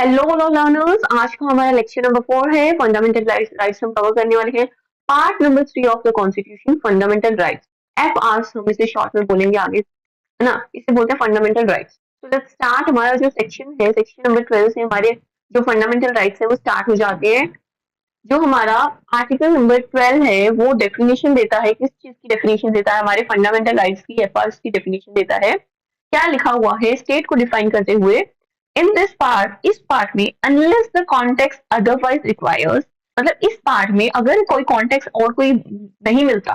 Hello learners, आज का हमारा लेक्चर नंबर 4 है। फंडामेंटल राइट्स हम कवर करने वाले हैं। Part number 3 of the constitution, fundamental rights. F R हम इसे शॉर्ट में बोलेंगे आगे, है ना। इसे बोलते हैं फंडामेंटल राइट्स। तो लेट्स स्टार्ट। हमारा जो सेक्शन है, सेक्शन नंबर 12 से हमारे जो फंडामेंटल राइट्स है वो स्टार्ट हो जाते हैं। जो हमारा आर्टिकल नंबर 12 है वो डेफिनेशन देता है। किस चीज की डेफिनेशन देता है? हमारे फंडामेंटल राइट्स की, एफ आर की डेफिनेशन देता है। क्या लिखा हुआ है स्टेट को डिफाइन करते हुए? इन दिस पार्ट, इस पार्ट में, unless the context otherwise requires, मतलब इस पार्ट में अगर कोई कॉन्टेक्स्ट और कोई नहीं मिलता,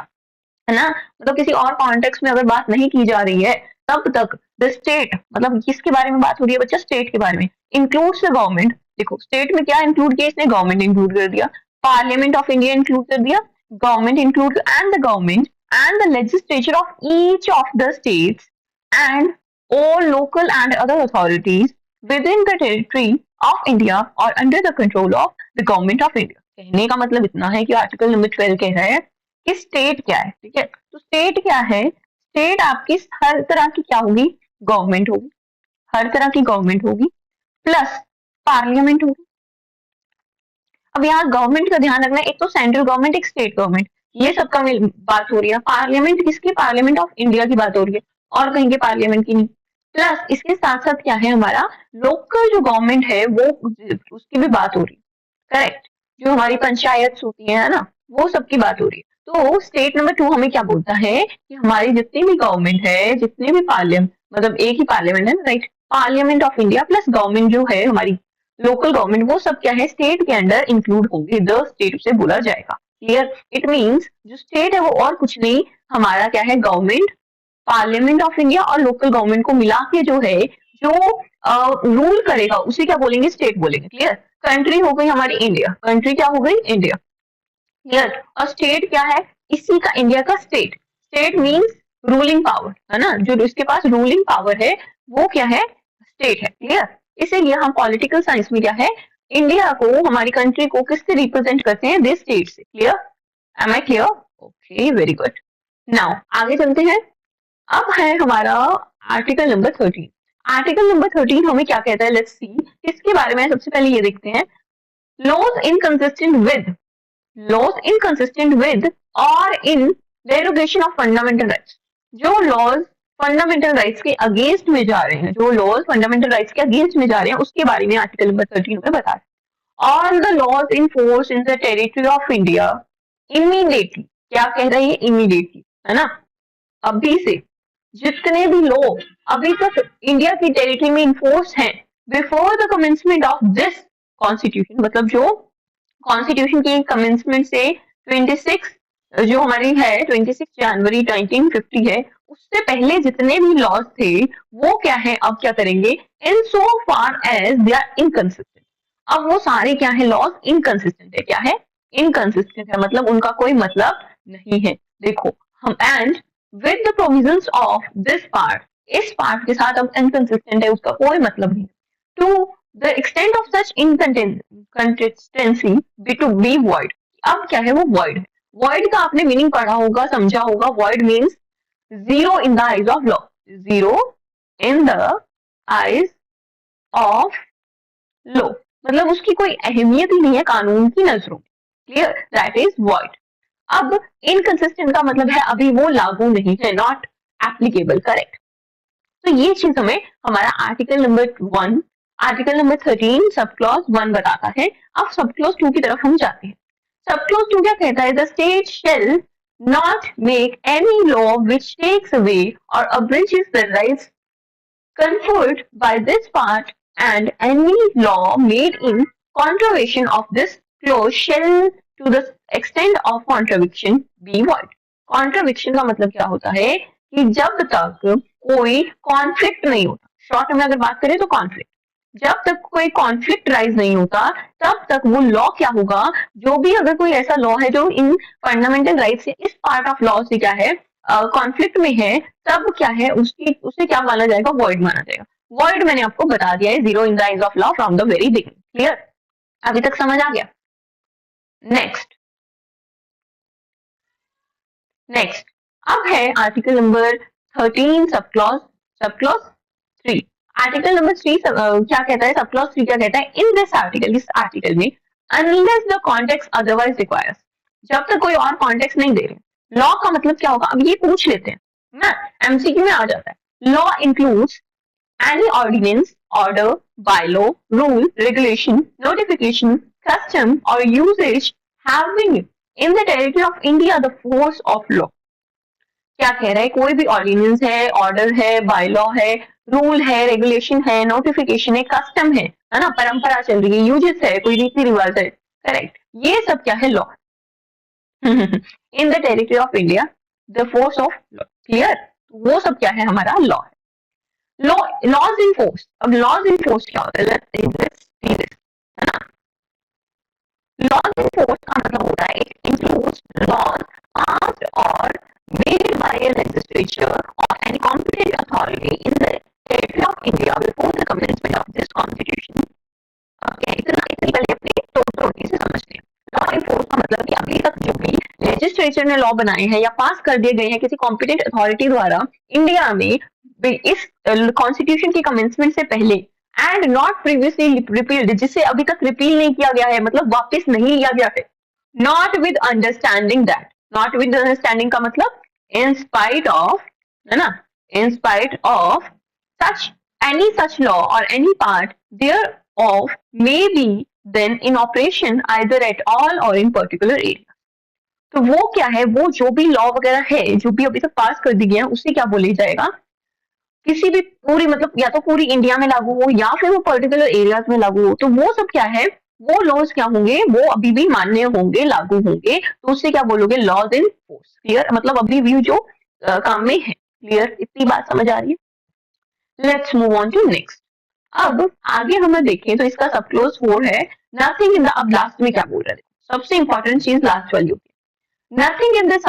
है ना, मतलब किसी और कॉन्टेक्स्ट में अगर बात नहीं की जा रही है, तब तक द स्टेट, मतलब किसके बारे में बात हो रही है बच्चा? स्टेट के बारे में। Includes the government. देखो स्टेट में क्या इंक्लूड किया इसने? गवर्नमेंट इंक्लूड कर दिया, पार्लियामेंट ऑफ इंडिया इंक्लूड कर दिया, government include, and the government and the legislature of each of the states and all local and other authorities within the territory of India or under the control of the government of India। कहने का मतलब इतना है कि article number 12 कह रहा है कि स्टेट क्या है, ठीक है। तो स्टेट क्या है? स्टेट आपकी हर तरह की क्या होगी? गवर्नमेंट होगी, हर तरह की गवर्नमेंट होगी, प्लस पार्लियामेंट होगी। अब यहाँ गवर्नमेंट का ध्यान रखना है, एक तो सेंट्रल गवर्नमेंट, एक स्टेट गवर्नमेंट, ये सबका बात हो रही है। पार्लियामेंट किसकी? पार्लियामेंट ऑफ इंडिया की बात हो रही है, और कहीं के पार्लियामेंट की नहीं। प्लस इसके साथ साथ क्या है, हमारा लोकल जो गवर्नमेंट है वो, उसकी भी बात हो रही है, करेक्ट। जो हमारी पंचायत होती है ना, वो सबकी बात हो रही है। तो स्टेट नंबर 2 हमें क्या बोलता है कि हमारी जितनी भी गवर्नमेंट है, जितने भी पार्लियामेंट, मतलब एक ही पार्लियामेंट है, right, parliament of India plus government जो है हमारी लोकल गवर्नमेंट, वो सब क्या है? स्टेट के अंडर इंक्लूड होंगे, द स्टेट से बोला जाएगा। क्लियर? इट मीन्स जो स्टेट है वो और कुछ नहीं, हमारा क्या है? गवर्नमेंट, पार्लियामेंट ऑफ इंडिया और लोकल गवर्नमेंट को मिला के जो है, जो रूल करेगा उसे क्या बोलेंगे? स्टेट बोलेंगे। क्लियर? कंट्री हो गई हमारी इंडिया, कंट्री क्या हो गई? इंडिया। क्लियर? और स्टेट क्या है? इसी का, इंडिया का state. State means ruling power, है ना, जो इसके पास रूलिंग पावर है वो क्या है? स्टेट है। क्लियर? इसीलिए हम पॉलिटिकल साइंस में क्या है, इंडिया को, हमारी कंट्री को किससे रिप्रेजेंट करते हैं? दिस स्टेट से। Clear? Am I clear? Okay, very good. Now आगे चलते हैं। अब है हमारा आर्टिकल नंबर 13। आर्टिकल नंबर 13 हमें क्या कहता है? लेट्स सी, किसके बारे में? सबसे पहले ये देखते हैं। Laws inconsistent with, laws inconsistent with or in derogation of fundamental rights। जो laws फंडामेंटल राइट्स के अगेंस्ट में जा रहे हैं, जो लॉज फंडामेंटल राइट्स के अगेंस्ट में जा रहे हैं, उसके बारे में आर्टिकल नंबर 13 में बता रहे। All the laws in force in the territory of India immediately, क्या कह रही है? इमीडिएटली, है ना, अभी से जितने भी लॉ अभी तक इंडिया की टेरिटरी में इन्फोर्स हैं, before the commencement of this constitution, मतलब जो कॉन्स्टिट्यूशन की कमेंसमेंट से 26 जो हमारी है 26 जनवरी 1950 है, उससे पहले जितने भी लॉज थे वो क्या है, अब क्या करेंगे? In so far as they are inconsistent. अब वो सारे क्या है? लॉज इनकंसिस्टेंट है। क्या है? इनकंसिस्टेंट है, मतलब उनका कोई मतलब नहीं है। देखो हम, and with the provisions of this part, इस पार्ट के साथ अब इनकंसिस्टेंट है, उसका कोई मतलब नहीं। To the extent of such inconsistency be to be void। अब क्या है? वो void है। void का आपने मीनिंग पढ़ा होगा, समझा होगा। void means zero in the eyes of law, zero in the eyes of law, मतलब उसकी कोई अहमियत ही नहीं है कानून की नजरों में। क्लियर? That is void। अब इनकंसिस्टेंट का मतलब है अभी वो लागू नहीं है, नॉट एप्लीकेबल, करेक्ट। तो ये चीज हमें हमारा article number 1, article number 13 sub clause 1 बताता है। अब सब क्लॉज 2 की तरफ हम जाते हैं। सब क्लॉज 2 क्या कहता है? The state shall not make any law which takes away और abridges the rights conferred by this part, and any law made in contravention of this clause shall to the extent of contradiction be void। कॉन्ट्राविक्शन का मतलब क्या होता है कि जब तक कोई कॉन्फ्लिक्ट नहीं होता, शॉर्ट में अगर बात करें तो कॉन्फ्लिक्ट, जब तक कोई कॉन्फ्लिक्ट राइज नहीं होता तब तक वो लॉ क्या होगा? जो भी अगर कोई ऐसा लॉ है जो इन फंडामेंटल राइट से, इस पार्ट ऑफ लॉ से क्या है, कॉन्फ्लिक्ट में है, तब क्या है उसकी, उसे क्या माना जाएगा? वॉइड माना जाएगा। वॉइड मैंने आपको बता दिया है, zero in the eyes of law from the very beginning. Clear? अभी तक समझ आ गया? नेक्स्ट, नेक्स्ट अब है article number 13 sub clause 3। Article number 3 क्या कहता है, सब क्लॉज 3 क्या कहता है, इन दिस आर्टिकल, इस आर्टिकल में unless the context otherwise requires, जब तक कोई और कॉन्टेक्स्ट नहीं दे रहे। लॉ का मतलब क्या होगा, अब ये पूछ लेते हैं ना, एमसीक्यू में आ जाता है। Law includes any ordinance, order, bylaw, rule, regulation, notification, custom or usage having in the territory of India the force of law। क्या कह रहा है, कोई भी ऑर्डिनेंस है, ऑर्डर है, बायलॉ है, रूल है, रेगुलेशन है, नोटिफिकेशन है, कस्टम है ना, परंपरा चल रही है, यूजेस है, कोई रीति रिवाज है, करेक्ट, ये सब क्या है, law. In the territory of India the force of law, clear, वो सब क्या है, हमारा लॉ है। लॉ, लॉज इन फोर्स, अब लॉज इन फोर्स क्या होता है, लेट्स सी दिस, है ना। लॉज इन फोर्स का मतलब होता है इट इंक्लूड्स लॉज पास्ड और made by a legislature or any competent authority in the territory of India before the commencement of this constitution। इतना पहले अपने टोटल से समझते हैं। लॉ इन फोर्स का मतलब कि अभी तक जो भी लेजिस्लेचर ने लॉ बनाए हैं या पास कर दिए गए हैं किसी कॉम्पिटेंट अथॉरिटी द्वारा इंडिया में इस कॉन्स्टिट्यूशन के कमेंसमेंट से पहले एंड नॉट प्रीवियसली रिपील्ड, जिसे अभी तक रिपील नहीं किया गया है, मतलब वापस नहीं लिया गया है। Not with understanding that, not with understanding का मतलब in spite of, है ना, in spite of such any such law or any part thereof may be then in operation either at all or in particular area। तो वो क्या है, वो जो भी लॉ वगैरह है जो भी अभी तक पास कर दी गया है उसे क्या बोले जाएगा, किसी भी पूरी मतलब या तो पूरी इंडिया में लागू हो या फिर वो पर्टिकुलर एरियाज में लागू हो, तो वो सब क्या है, वो लॉज क्या होंगे, वो अभी भी मान्य होंगे, लागू होंगे, तो उससे क्या बोलोगे, लॉज इन फोर्स। क्लियर, मतलब अभी भी जो काम में है। क्लियर, इतनी बात समझ आ रही है। Let's move on to next. अब आगे हमें देखें तो इसका सब क्लोज 4 है, नथिंग इन द, अब लास्ट में क्या बोल रहे थे, सबसे इंपॉर्टेंट चीज लास्ट वाली होती है। Nothing in this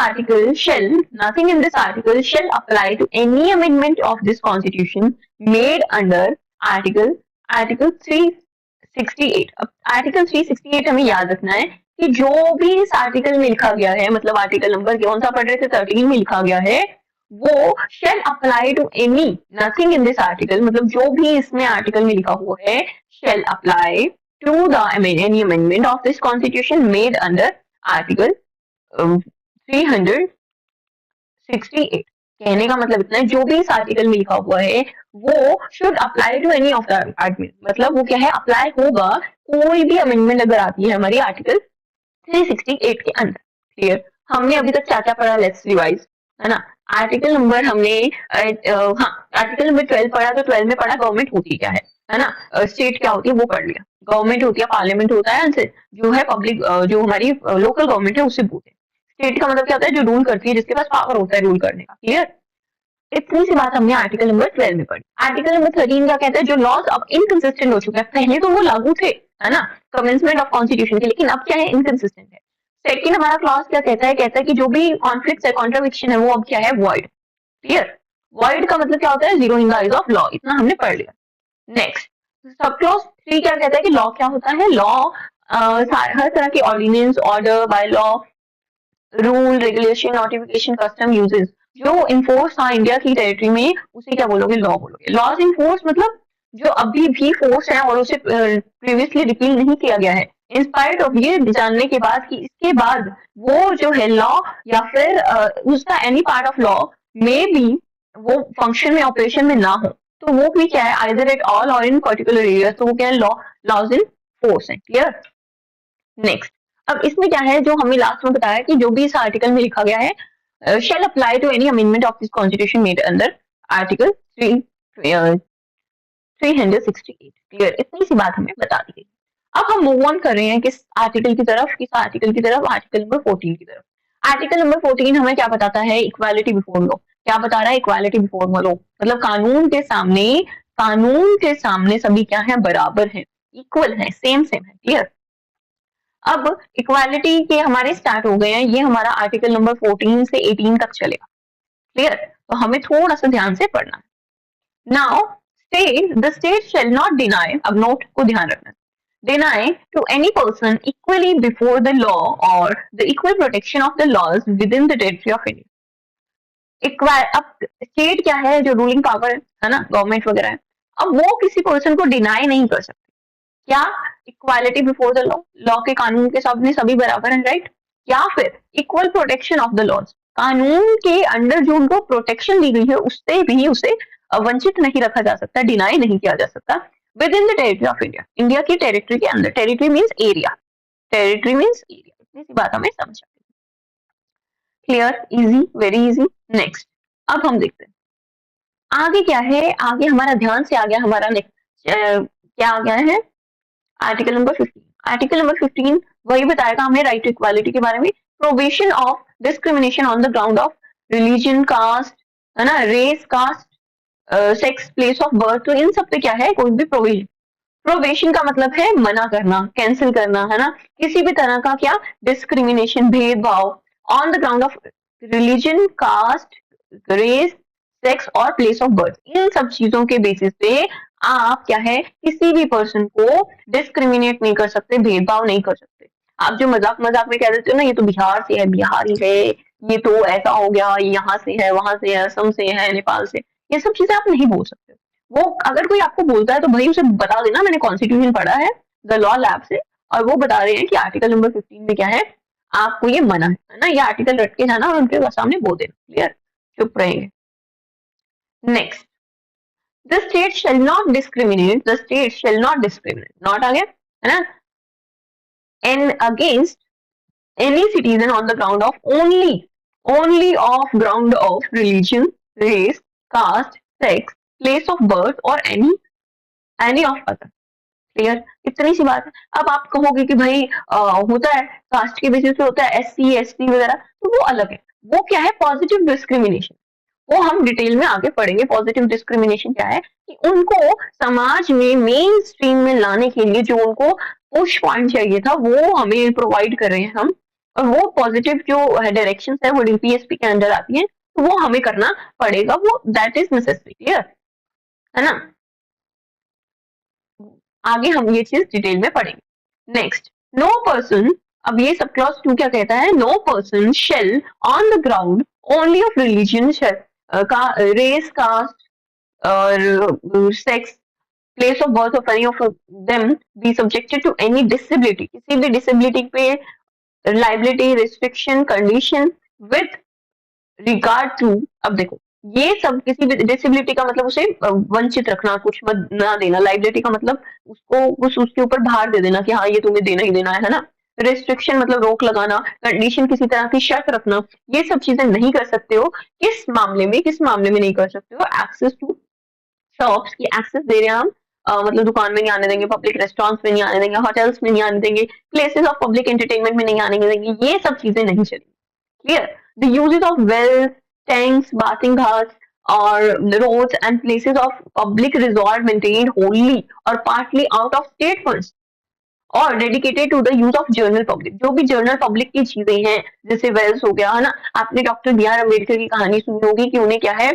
article shall apply to any amendment of this constitution made under article 368। अब आर्टिकल 368 हमें याद रखना है कि जो भी इस आर्टिकल में लिखा गया है, मतलब आर्टिकल नंबर कौन सा पढ़ रहे थे, 13 में लिखा गया है, वो shall apply to any, nothing in this article मतलब जो भी इसमें आर्टिकल में लिखा हुआ है shall apply to the any amendment of this constitution made under article 368। कहने का मतलब इतना है, जो भी इस आर्टिकल में लिखा हुआ है वो should apply to any of the article, मतलब वो क्या है, अप्लाई होगा कोई भी अमेंडमेंट अगर आती है हमारी आर्टिकल 368 के अंदर। क्लियर, हमने अभी तक क्या क्या पढ़ा, लेट्स रिवाइज, है ना। आर्टिकल नंबर हमने आर्टिकल नंबर 12 पढ़ा, तो 12 में पढ़ा गवर्नमेंट होती क्या है ना, स्टेट क्या होती है वो पढ़ लिया, गवर्नमेंट होती है, पार्लियामेंट होता है, जो है पब्लिक, जो हमारी लोकल गवर्नमेंट है उससे बोलते हैं। स्टेट का मतलब क्या होता है, जो रूल करती है, जिसके पास पावर होता है रूल करने का। क्लियर, इतनी सी बात हमने आर्टिकल नंबर 12 में पढ़ी। आर्टिकल नंबर 13 क्या कहता है, जो लॉज अब इनकंसिस्टेंट हो चुके हैं, पहले तो वो लागू थे, है ना, कमेंसमेंट ऑफ कॉन्स्टिट्यूशन के, लेकिन अब क्या है, इनकंसिस्टेंट है। सेकंड हमारा क्लॉज क्या कहता है, कि जो भी कॉन्फ्लिक्ट है, कॉन्ट्राडिक्शन है, वो अब क्या है, वॉइड। क्लियर, वॉइड का मतलब क्या होता है, zero in the eyes of law, इतना हमने पढ़ लिया। नेक्स्ट सब क्लॉज 3 क्या कहता है कि लॉ क्या होता है, लॉ हर तरह के ordinance, order, bylaw, rule, regulation, notification, custom, usages जो इन्फोर्स था इंडिया की टेरिटरी में, उसे क्या बोलोगे, लॉ बोलोगे। लॉज इन फोर्स मतलब जो अभी भी फोर्स है और उसे प्रीवियसली रिपील नहीं किया गया है, इंस्पायर्ड ऑफ, ये जानने के बाद कि इसके बाद वो जो है लॉ या फिर उसका एनी पार्ट ऑफ लॉ में भी वो फंक्शन में, ऑपरेशन में ना हो, तो वो भी क्या है, आइदर एट ऑल और इन पर्टिकुलर एरिया, तो वो क्या है, लॉज इन फोर्स है। क्लियर, नेक्स्ट अब इसमें क्या है, जो हमें लास्ट में बताया कि जो भी इस आर्टिकल में लिखा गया है, shall apply to any amendment of this constitution made under article 368। Clear, इतनी सी बात हमें बता दी गई। अब हम मूव ऑन कर रहे हैं किस आर्टिकल की तरफ, आर्टिकल नंबर 14 की तरफ। आर्टिकल नंबर 14 हमें क्या बताता है, इक्वालिटी बिफोर लॉ। क्या बता रहा है, इक्वालिटी बिफोर लॉ मतलब कानून के सामने सभी क्या है, बराबर है, इक्वल है, सेम है। क्लियर, अब इक्वालिटी के हमारे स्टार्ट हो गए हैं, ये हमारा आर्टिकल नंबर 14 से 18 तक चलेगा। क्लियर, तो हमें थोड़ा सा ध्यान से पढ़ना है। Now the state shall not deny, अब नोट को ध्यान रखना, deny to any person equally before the law or the equal protection of the laws within the territory of India. अब स्टेट क्या है, जो रूलिंग पावर है ना, गवर्नमेंट वगैरह है, अब वो किसी पर्सन को डिनाई नहीं कर सकते। क्या? Equality before the law, law के कानून के सामने सभी बराबर हैं, राइट? या फिर equal protection of the laws, कानून के अंडर जो उनको प्रोटेक्शन दी गई है उससे भी उसे वंचित नहीं रखा जा सकता, डिनाई नहीं किया जा सकता with in the territory of India, India की टेरिटरी के अंदर। Territory means area, territory means area, इतनी सी बात हमें समझ आती है। Clear? Easy, very easy. Next, अब हम देखते हैं आगे क्या है। आगे हमारा ध्यान से आ गया हमारा नेक्स्ट क्या आ गया है, आर्टिकल नंबर 15। आर्टिकल नंबर 15 वही बताएगा हमें राइट टू इक्वालिटी के बारे में। Provision of discrimination on the ground of religion, caste, है ना, race, caste, sex, place of birth, तो इन सब पे क्या है, कोई भी प्रोविजन। प्रोविजन का मतलब है मना करना, कैंसिल करना, है ना, किसी भी तरह का क्या, डिस्क्रिमिनेशन, भेदभाव on the ground of religion, caste, race, sex और प्लेस ऑफ बर्थ, इन सब चीजों के बेसिस पे आप क्या है, किसी भी पर्सन को डिस्क्रिमिनेट नहीं कर सकते, भेदभाव नहीं कर सकते। आप जो मजाक मजाक में कह देते हो ना, ये तो बिहार से है, बिहारी है, ये तो ऐसा हो गया, यहाँ से है, वहां से है, असम से है, नेपाल से, ये सब चीजें आप नहीं बोल सकते। वो अगर कोई आपको बोलता है तो भाई उसे बता देना मैंने कॉन्स्टिट्यूशन पढ़ा है द लॉ लैब से, और वो बता रहे हैं कि आर्टिकल नंबर 15 में क्या है, आपको ये मना है ना, ये आर्टिकल रट के जाना और उनके सामने बोल देना। क्लियर? चुप रहेंगे। Next, the state shall not discriminate, the state shall not discriminate, not आ गया, है ना, and against any citizen on the ground of only of ground of religion, race, caste, sex, place of birth or any of other। Clear? इतनी सी बात है। अब आप कहोगे कि भाई होता है कास्ट के बेसिस पे, होता है SC ST वगैरह, तो वो अलग है। वो क्या है, पॉजिटिव डिस्क्रिमिनेशन, वो हम डिटेल में आगे पढ़ेंगे। पॉजिटिव डिस्क्रिमिनेशन क्या है कि उनको समाज में मेन स्ट्रीम में लाने के लिए जो उनको पुश पॉइंट चाहिए था वो हमें प्रोवाइड कर रहे हैं हम, और वो पॉजिटिव जो डायरेक्शन है वो DPSP के अंडर आती है, तो वो हमें करना पड़ेगा, वो दैट इज नेसेसरी। क्लियर है ना? आगे हम ये चीज डिटेल में पढ़ेंगे। नेक्स्ट, नो पर्सन, अब ये सब क्लॉज 2 क्या कहता है, no person shall on the ground only of religion, का रेस, कास्ट और sex, place of birth of any of them be subjected to any disability, किसी भी डिसेबिलिटी पे liability, restriction, condition with regard to. अब देखो ये सब किसी भी डिसेबिलिटी का मतलब उसे वंचित रखना, कुछ मत ना देना। लाइबिलिटी का मतलब उसको कुछ उसके ऊपर भार दे देना कि हाँ ये तुम्हें देना ही देना है ना। रिस्ट्रिक्शन मतलब रोक लगाना, कंडीशन किसी तरह की शर्त रखना, ये सब चीजें नहीं कर सकते हो। किस मामले में, किस मामले में नहीं कर सकते हो, एक्सेस टू शॉप्स की एक्सेस दे रहे हैं हम, मतलब दुकान में नहीं आने देंगे, पब्लिक रेस्टोरेंट्स में नहीं आने देंगे, होटल्स में नहीं आने देंगे, प्लेसेस ऑफ पब्लिक एंटरटेनमेंट में नहीं आने देंगे, ये सब चीजें नहीं चलेंगी। Clear? The uses of wells, tanks, bathing ghats, or the roads and places of public resort maintained wholly or partly out of state funds और dedicated to the use of general public, जो भी general public की चीजें हैं, जैसे Wales हो गया, है ना। आपने डॉक्टर BR अम्बेडकर की कहानी सुनी होगी कि उन्हें क्या है,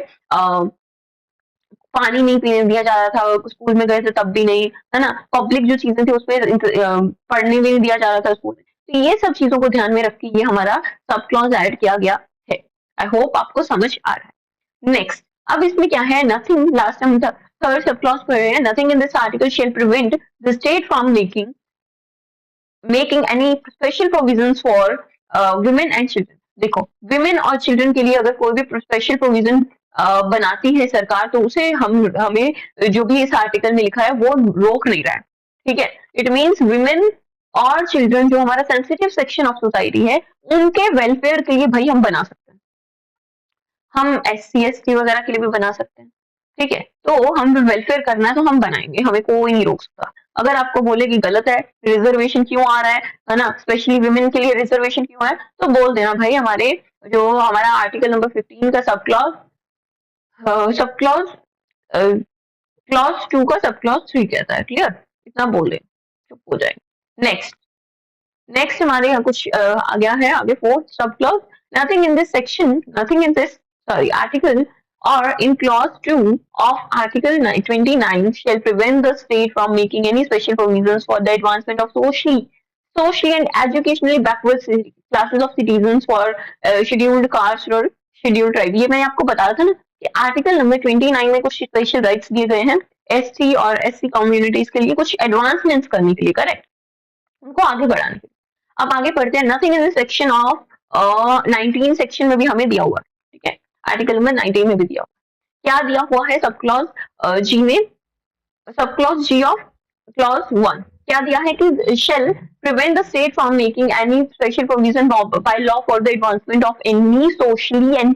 पानी नहीं पीने दिया जा रहा था, स्कूल में गए थे तब भी नहीं, है ना। पब्लिक जो चीजें थी उसमें पढ़ने नहीं दिया जा रहा था स्कूल में, तो ये सब चीजों को ध्यान में रख के ये हमारा सब क्लॉज ऐड किया गया है। आई होप आपको समझ आ रहा है। नेक्स्ट, अब इसमें क्या है, nothing, last time third sub clause पढ़ रहे हैं, nothing in this article shall prevent the state from making any special provisions for women and children. देखो, विमेन और चिल्ड्रन के लिए अगर कोई भी स्पेशल प्रोविजन बनाती है सरकार, तो उसे हमें जो भी इस आर्टिकल में लिखा है वो रोक नहीं रहा है। ठीक है, इट मीन्स विमेन और चिल्ड्रन जो हमारा सेंसिटिव सेक्शन ऑफ सोसाइटी है, उनके वेलफेयर के लिए भाई हम बना सकते हैं, हम SC ST वगैरह के लिए भी बना सकते हैं। ठीक है, तो हम वेलफेयर करना है तो हम बनाएंगे, हमें कोई नहीं रोक सकता। अगर आपको बोले कि गलत है, रिजर्वेशन क्यों आ रहा है ना, स्पेशली विमेन के लिए रिजर्वेशन क्यों है, तो बोल देना भाई हमारे जो हमारा आर्टिकल नंबर 15 का सब क्लॉज क्लॉज 2 का सब क्लॉज 3 कहता है। क्लियर? इतना बोल दे, चुप हो जाएंगे। नेक्स्ट हमारे यहाँ कुछ आ गया है आगे, fourth sub clause, nothing in this section, nothing in this article or in clause 2 of article 29 shall prevent the state from making any special provisions for the advancement of socially and educationally backward classes of citizens for scheduled caste और scheduled tribe। ये मैंने आपको बताया था ना कि article number 29 में कुछ स्पेशल राइट्स दिए गए हैं ST और SC कम्युनिटीज के लिए कुछ एडवांसमेंट्स करने के लिए, करेक्ट, उनको आगे बढ़ाने के लिए। अब आगे पढ़ते हैं, nothing in section of 19 section में भी हमें दिया हुआ है, ठीक है, आर्टिकल नंबर 19 में भी दिया हुआ, क्या दिया हुआ है सब क्लॉज जी में, sub clause ji of clause 1 क्या दिया है कि shall prevent the state from making any special provision by law for the advancement of any socially and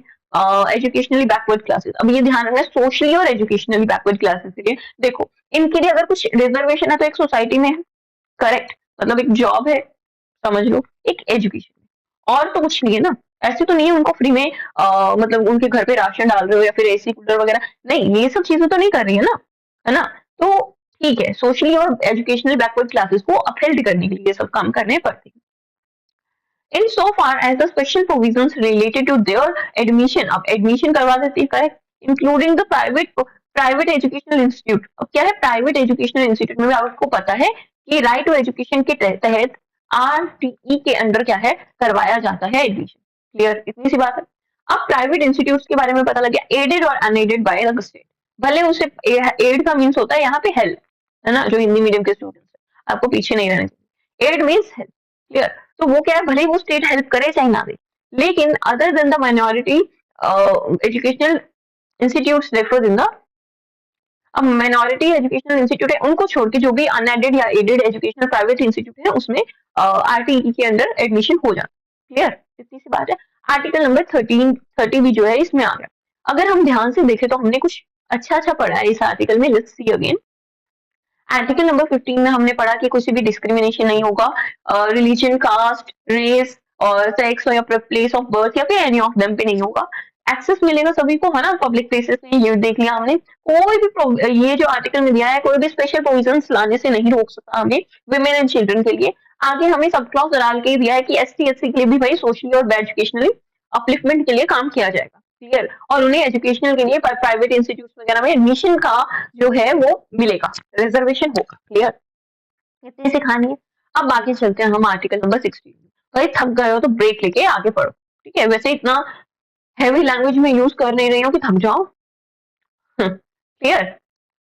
educationally backward classes. अब ये ध्यान रखना, सोशली और एजुकेशनली बैकवर्ड क्लासेस के लिए, देखो इनके लिए अगर कुछ रिजर्वेशन है तो एक सोसाइटी में है, करेक्ट, मतलब एक जॉब है, समझ लो, एक एजुकेशन, और तो कुछ नहीं है ना। ऐसे तो नहीं है उनको फ्री में मतलब उनके घर पे राशन डाल रहे हो या फिर एसी कूलर वगैरह, नहीं, ये सब चीजें तो नहीं कर रही है ना। तो ठीक है, सोशली और एजुकेशनल बैकवर्ड क्लासेस को अपहेल्ड करने के लिए ये सब काम करने पड़ते हैं। In so far as the special provisions related to their admission, अब एडमिशन करवा देती है, correct, including the private educational institute. अब क्या है, प्राइवेट एजुकेशनल इंस्टीट्यूट में आपको पता है कि राइट टू एजुकेशन के तहत RTE के अंडर क्या है, करवाया जाता है एडमिशन, क्लियर, इतनी सी बात है। अब प्राइवेट इंस्टीट्यूट के बारे में पता लग गया, एडेड और अनएडेड बाय द स्टेट, भले उसे एड का मीन्स होता है यहाँ पे हेल्प, है ना, जो हिंदी मीडियम के स्टूडेंट्स है, आपको पीछे नहीं रहना चाहिए, एड मीन्स हेल्प, क्लियर। तो वो क्या है, भले ही वो स्टेट हेल्प करे चाहे ना दे, लेकिन other than the minority educational institutes referred in the, अब माइनॉरिटी एजुकेशनल इंस्टीट्यूट है उनको छोड़ के जो भी अनएडेड या एडेड एजुकेशनल प्राइवेट इंस्टीट्यूट है उसमें RTE के अंडर एडमिशन हो जाता, क्लियर, इतनी सी बात है। आर्टिकल नंबर 30 भी जो है इसमें आ गया। अगर हम ध्यान से देखें तो हमने कुछ अच्छा पढ़ा है इस आर्टिकल में, let's see again. Article number 15 में हमने पढ़ा कि कुछ भी डिस्क्रिमिनेशन नहीं होगा रिलीजन, कास्ट, रेस और सेक्स या प्लेस ऑफ बर्थ या फिर एनी ऑफ देम पे नहीं होगा, एक्सेस मिलेगा सभी को, है ना, पब्लिक प्लेसेस में, ये देख लिया हमने। कोई भी ये जो आर्टिकल में दिया है, कोई भी स्पेशल प्रोविजंस लाने से नहीं रोक सकता हमें वुमेन एंड चिल्ड्रन के लिए। आगे हमें सब क्लॉज डाल के दिया है कि ST SC के लिए भी भाई सोशली और एजुकेशनली अपलिफ्टमेंट के लिए काम किया जाएगा, क्लियर, और उन्हें एजुकेशनल के लिए प्राइवेट इंस्टीट्यूट वगैरह में एडमिशन का जो है वो मिलेगा, रिजर्वेशन होगा, क्लियर, इतनी सी कहानी है। अब बाकी चलते हैं हम आर्टिकल नंबर 16। भाई थक गए हो तो ब्रेक लेके आगे पढ़ो, ठीक है, वैसे इतना हैवी लैंग्वेज में यूज कर नहीं रही हूँ कि थक जाओ, क्लियर।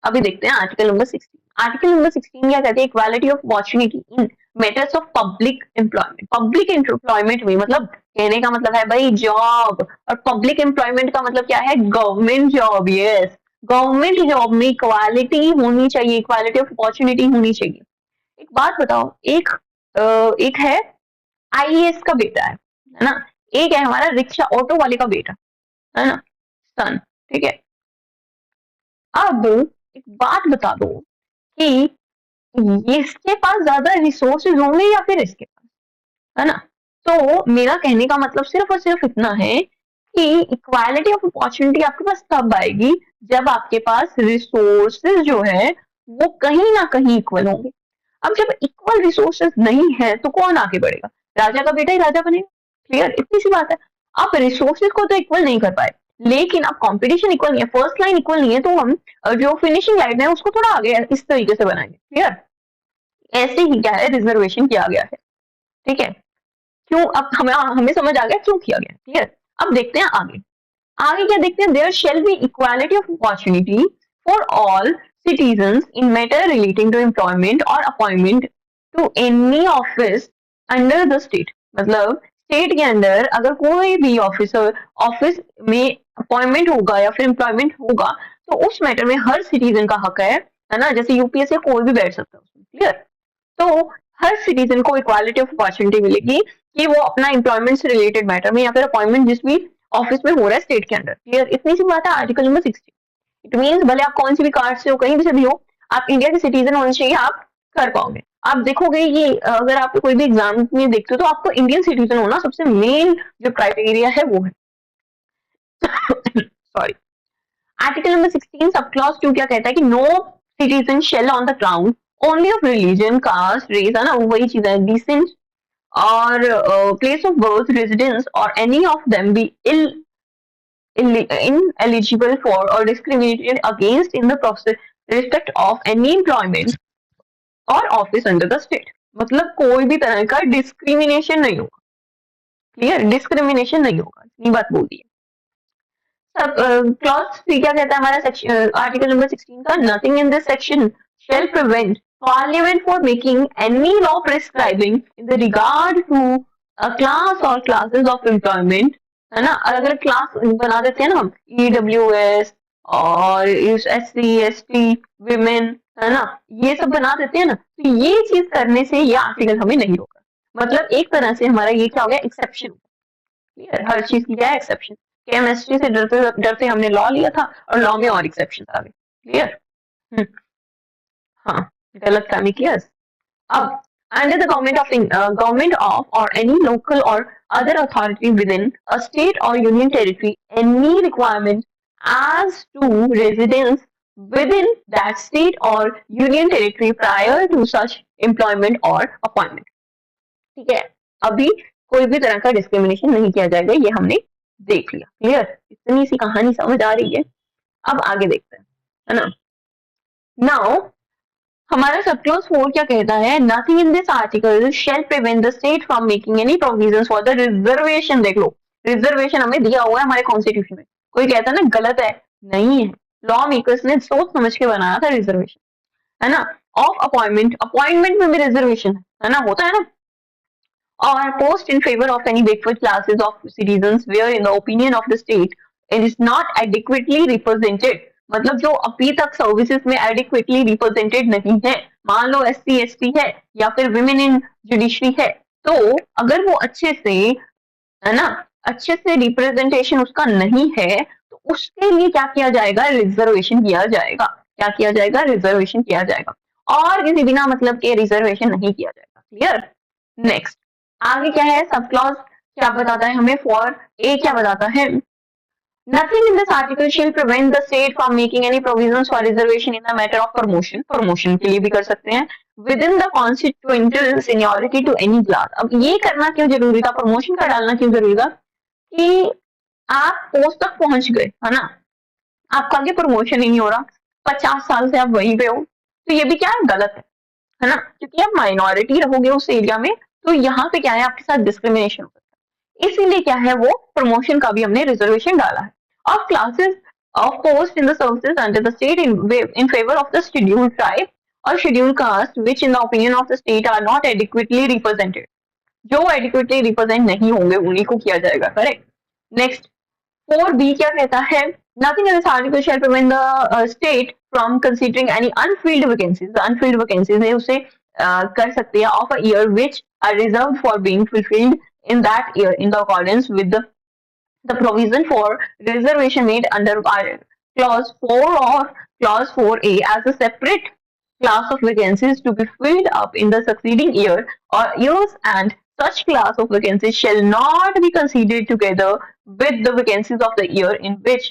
अभी देखते हैं आर्टिकल नंबर 16। आर्टिकल नंबर 16 क्या कहते हैं, equality of opportunity in matters of public employment. Public employment में मतलब कहने का मतलब है भाई जॉब, और पब्लिक एम्प्लॉयमेंट का मतलब क्या है, government job, yes, government job में इक्वालिटी होनी चाहिए, इक्वालिटी ऑफ अपॉर्चुनिटी होनी चाहिए। एक बात बताओ, एक है IAS का बेटा है ना, एक है हमारा रिक्शा ऑटो वाले का बेटा, है ना, सन, ठीक है। अब एक बात बता दो कि इसके पास ज्यादा रिसोर्सेज होंगे या फिर इसके पास, है ना। तो मेरा कहने का मतलब सिर्फ और सिर्फ इतना है कि इक्वालिटी ऑफ अपॉर्चुनिटी आपके पास तब आएगी जब आपके पास रिसोर्सेज जो है वो कहीं ना कहीं इक्वल होंगे। अब जब इक्वल रिसोर्सेज नहीं है तो कौन आगे बढ़ेगा, राजा का बेटा ही राजा बनेगा, क्लियर, इतनी सी बात है। आप रिसोर्सेज को तो इक्वल नहीं कर पाए, लेकिन अब कंपटीशन इक्वल नहीं है, फर्स्ट लाइन इक्वल नहीं है, तो हम जो फिनिशिंग लाइन है उसको थोड़ा आगे इस तरीके से बनाएंगे, क्लियर, ऐसे ही क्या है, रिजर्वेशन किया गया है, ठीक है। क्यों, अब हमें समझ आ गया क्यों किया गया, क्लियर। अब देखते हैं आगे, आगे क्या देखते हैं, there shall be equality of opportunity for all citizens in matter relating to employment or appointment to any office under the state। मतलब स्टेट के अंदर अगर कोई भी ऑफिस में अपॉइंटमेंट होगा या फिर एम्प्लॉयमेंट होगा तो उस मैटर में हर सिटीजन का हक है ना, जैसे यूपीएससी कोई भी बैठ सकता है उसमें, क्लियर। तो हर सिटीजन को इक्वालिटी ऑफ अपॉर्चुनिटी मिलेगी कि वो अपना एम्प्लॉयमेंट से रिलेटेड मैटर में या फिर अपॉइंटमेंट जिस भी ऑफिस में हो रहा है स्टेट के अंडर, क्लियर, इतनी सी बात है आर्टिकल नंबर 16। इट मीन्स भले आप कौन सी भी कास्ट से हो, कहीं से भी हो, आप इंडिया के सिटीजन होने चाहिए, आप कर पाओगे। आप देखोगे ये अगर आप कोई भी एग्जाम में देखते हो तो आपको इंडियन सिटीजन होना सबसे मेन जो क्राइटेरिया है वो है। Sorry. Article number 16 sub clause 2 क्या कहता है कि no citizen shall on the ground only of religion, caste, race, है ना, वही चीज है, डिसेंट और प्लेस ऑफ बर्थ, रेजिडेंस और any of them be ineligible for or discriminated against in the process respect of any employment or office under the state। मतलब कोई भी तरह का डिस्क्रिमिनेशन नहीं होगा, क्लियर, डिस्क्रिमिनेशन नहीं होगा, ये बात बोल दी है। सब क्लॉज 3 क्या कहता है हमारा सेक्शन आर्टिकल नंबर 16 का, nothing in this section shall prevent Parliament for making any law prescribing in the regard to a class or classes of employment, है ना, अलग अलग क्लास बना देते हैं ना हम, EWS और SC ST विमेन, है ना, ये सब बना देते हैं ना, तो ये चीज करने से ये आर्टिकल हमें नहीं रोका। मतलब एक तरह से हमारा ये क्या हो गया, एक्सेप्शन। क्लियर, हर चीज की क्या है, एक्सेप्शन। केमिस्ट्री से डरते डरते हमने लॉ लिया था और लॉ में और एक्सेप्शन आ गए। क्लियर, हाँ, गलत फहमी क्लियर। अब under the government of or any local or other authority within a state or union territory any requirement as to residence within that state or union territory prior to such employment or appointment। ठीक है, अभी कोई भी तरह का discrimination नहीं किया जाएगा, ये हमने देख लिया। क्लियर, इतनी सी कहानी समझ आ रही है। अब आगे देखते हैं, है ना। नाउ हमारा सब क्लॉज 4 क्या कहता है, nothing in this article shall prevent the state from making any provisions for the reservation. देख लो, रिजर्वेशन हमें दिया हुआ है हमारे कॉन्स्टिट्यूशन में, कोई कहता है ना गलत है, नहीं है, लॉ मेकर्स ने सोच समझ के बनाया था रिजर्वेशन, है ना। ऑफ अपॉइंटमेंट, अपॉइंटमेंट में भी रिजर्वेशन है ना, होता है ना। और post in favour of any backward classes of citizens where in the opinion of the state it is not adequately represented. मतलब जो अभी तक सर्विसेज में एडिक्वेटली रिप्रेजेंटेड नहीं है, मान लो SC ST है या फिर विमेन इन जुडिशरी है, तो अगर वो अच्छे से, है ना, अच्छे से रिप्रेजेंटेशन उसका नहीं है, तो उसके लिए क्या किया जाएगा, रिजर्वेशन किया जाएगा। क्या किया जाएगा, रिजर्वेशन किया जाएगा, और किसी बिना मतलब के रिजर्वेशन नहीं किया जाएगा। क्लियर, नेक्स्ट आगे क्या है, सब क्लॉज क्या बताता है हमें, फॉर ए क्या बताता है, Nothing in this article shall prevent the state from making any provisions for reservation in the matter of promotion। promotion के लिए भी कर सकते हैं, within the constitutional seniority to any class। अब ये करना क्यों जरूरी था, प्रमोशन का डालना क्यों जरूरी था, कि आप पोस्ट तक पहुंच गए, है ना, आपका आगे प्रमोशन ही नहीं हो रहा, 50 साल से आप वहीं पे हो, तो ये भी क्या है, गलत है ना, क्योंकि आप माइनॉरिटी रहोगे उस एरिया में, तो यहाँ पे क्या है, आपके साथ डिस्क्रिमिनेशन हो सकता है, इसीलिए क्या है, वो प्रमोशन का भी हमने रिजर्वेशन डाला है। Of classes of post in the services under the state in favor of the scheduled tribe or scheduled caste which in the opinion of the state are not adequately represented। जो adequately represent नहीं होंगे उन्हीं को किया जाएगा। Correct, next 4B क्या कहता है, nothing in this article shall prevent the state from considering any unfilled vacancies। unfilled vacancies है उसे कर सकते हैं of a year which are reserved for being fulfilled in that year in the accordance with the provision for reservation made under clause 4 or clause 4A as a separate class of vacancies to be filled up in the succeeding year or years, and such class of vacancies shall not be considered together with the vacancies of the year in which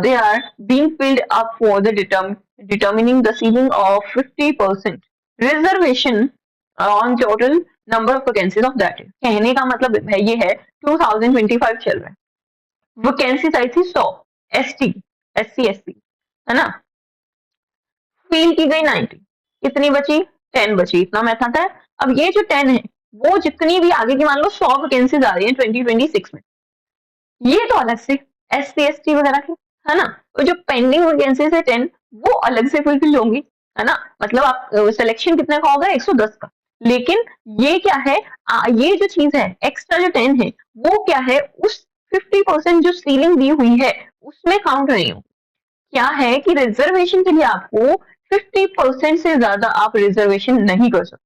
they are being filled up for the determining the ceiling of 50% reservation on total number of vacancies of that year। कहने का मतलब है ये है 2025 चल रहा है, vacancies आई थी 100 ST SC ST, है ना, फील की गई 90, कितनी बची, 10 बची, इतना मैथ आता है। अब ये जो 10 है वो जितनी भी आगे की मान लो 100 वैकेंसीज आ रही है 2026 में, ये तो अलग से SC ST वगैरह की, है ना, तो जो पेंडिंग वैकेंसीज है 10 वो अलग से फुलफिल होंगी, है ना, मतलब आप सिलेक्शन कितने का होगा, 110 का। लेकिन ये क्या है, ये जो चीज है एक्स्ट्रा जो 10 है वो क्या है, उस 50% जो सीलिंग दी हुई है उसमें काउंट नहीं हो। क्या है कि रिजर्वेशन के लिए आपको 50% से ज्यादा आप रिजर्वेशन नहीं कर सकते,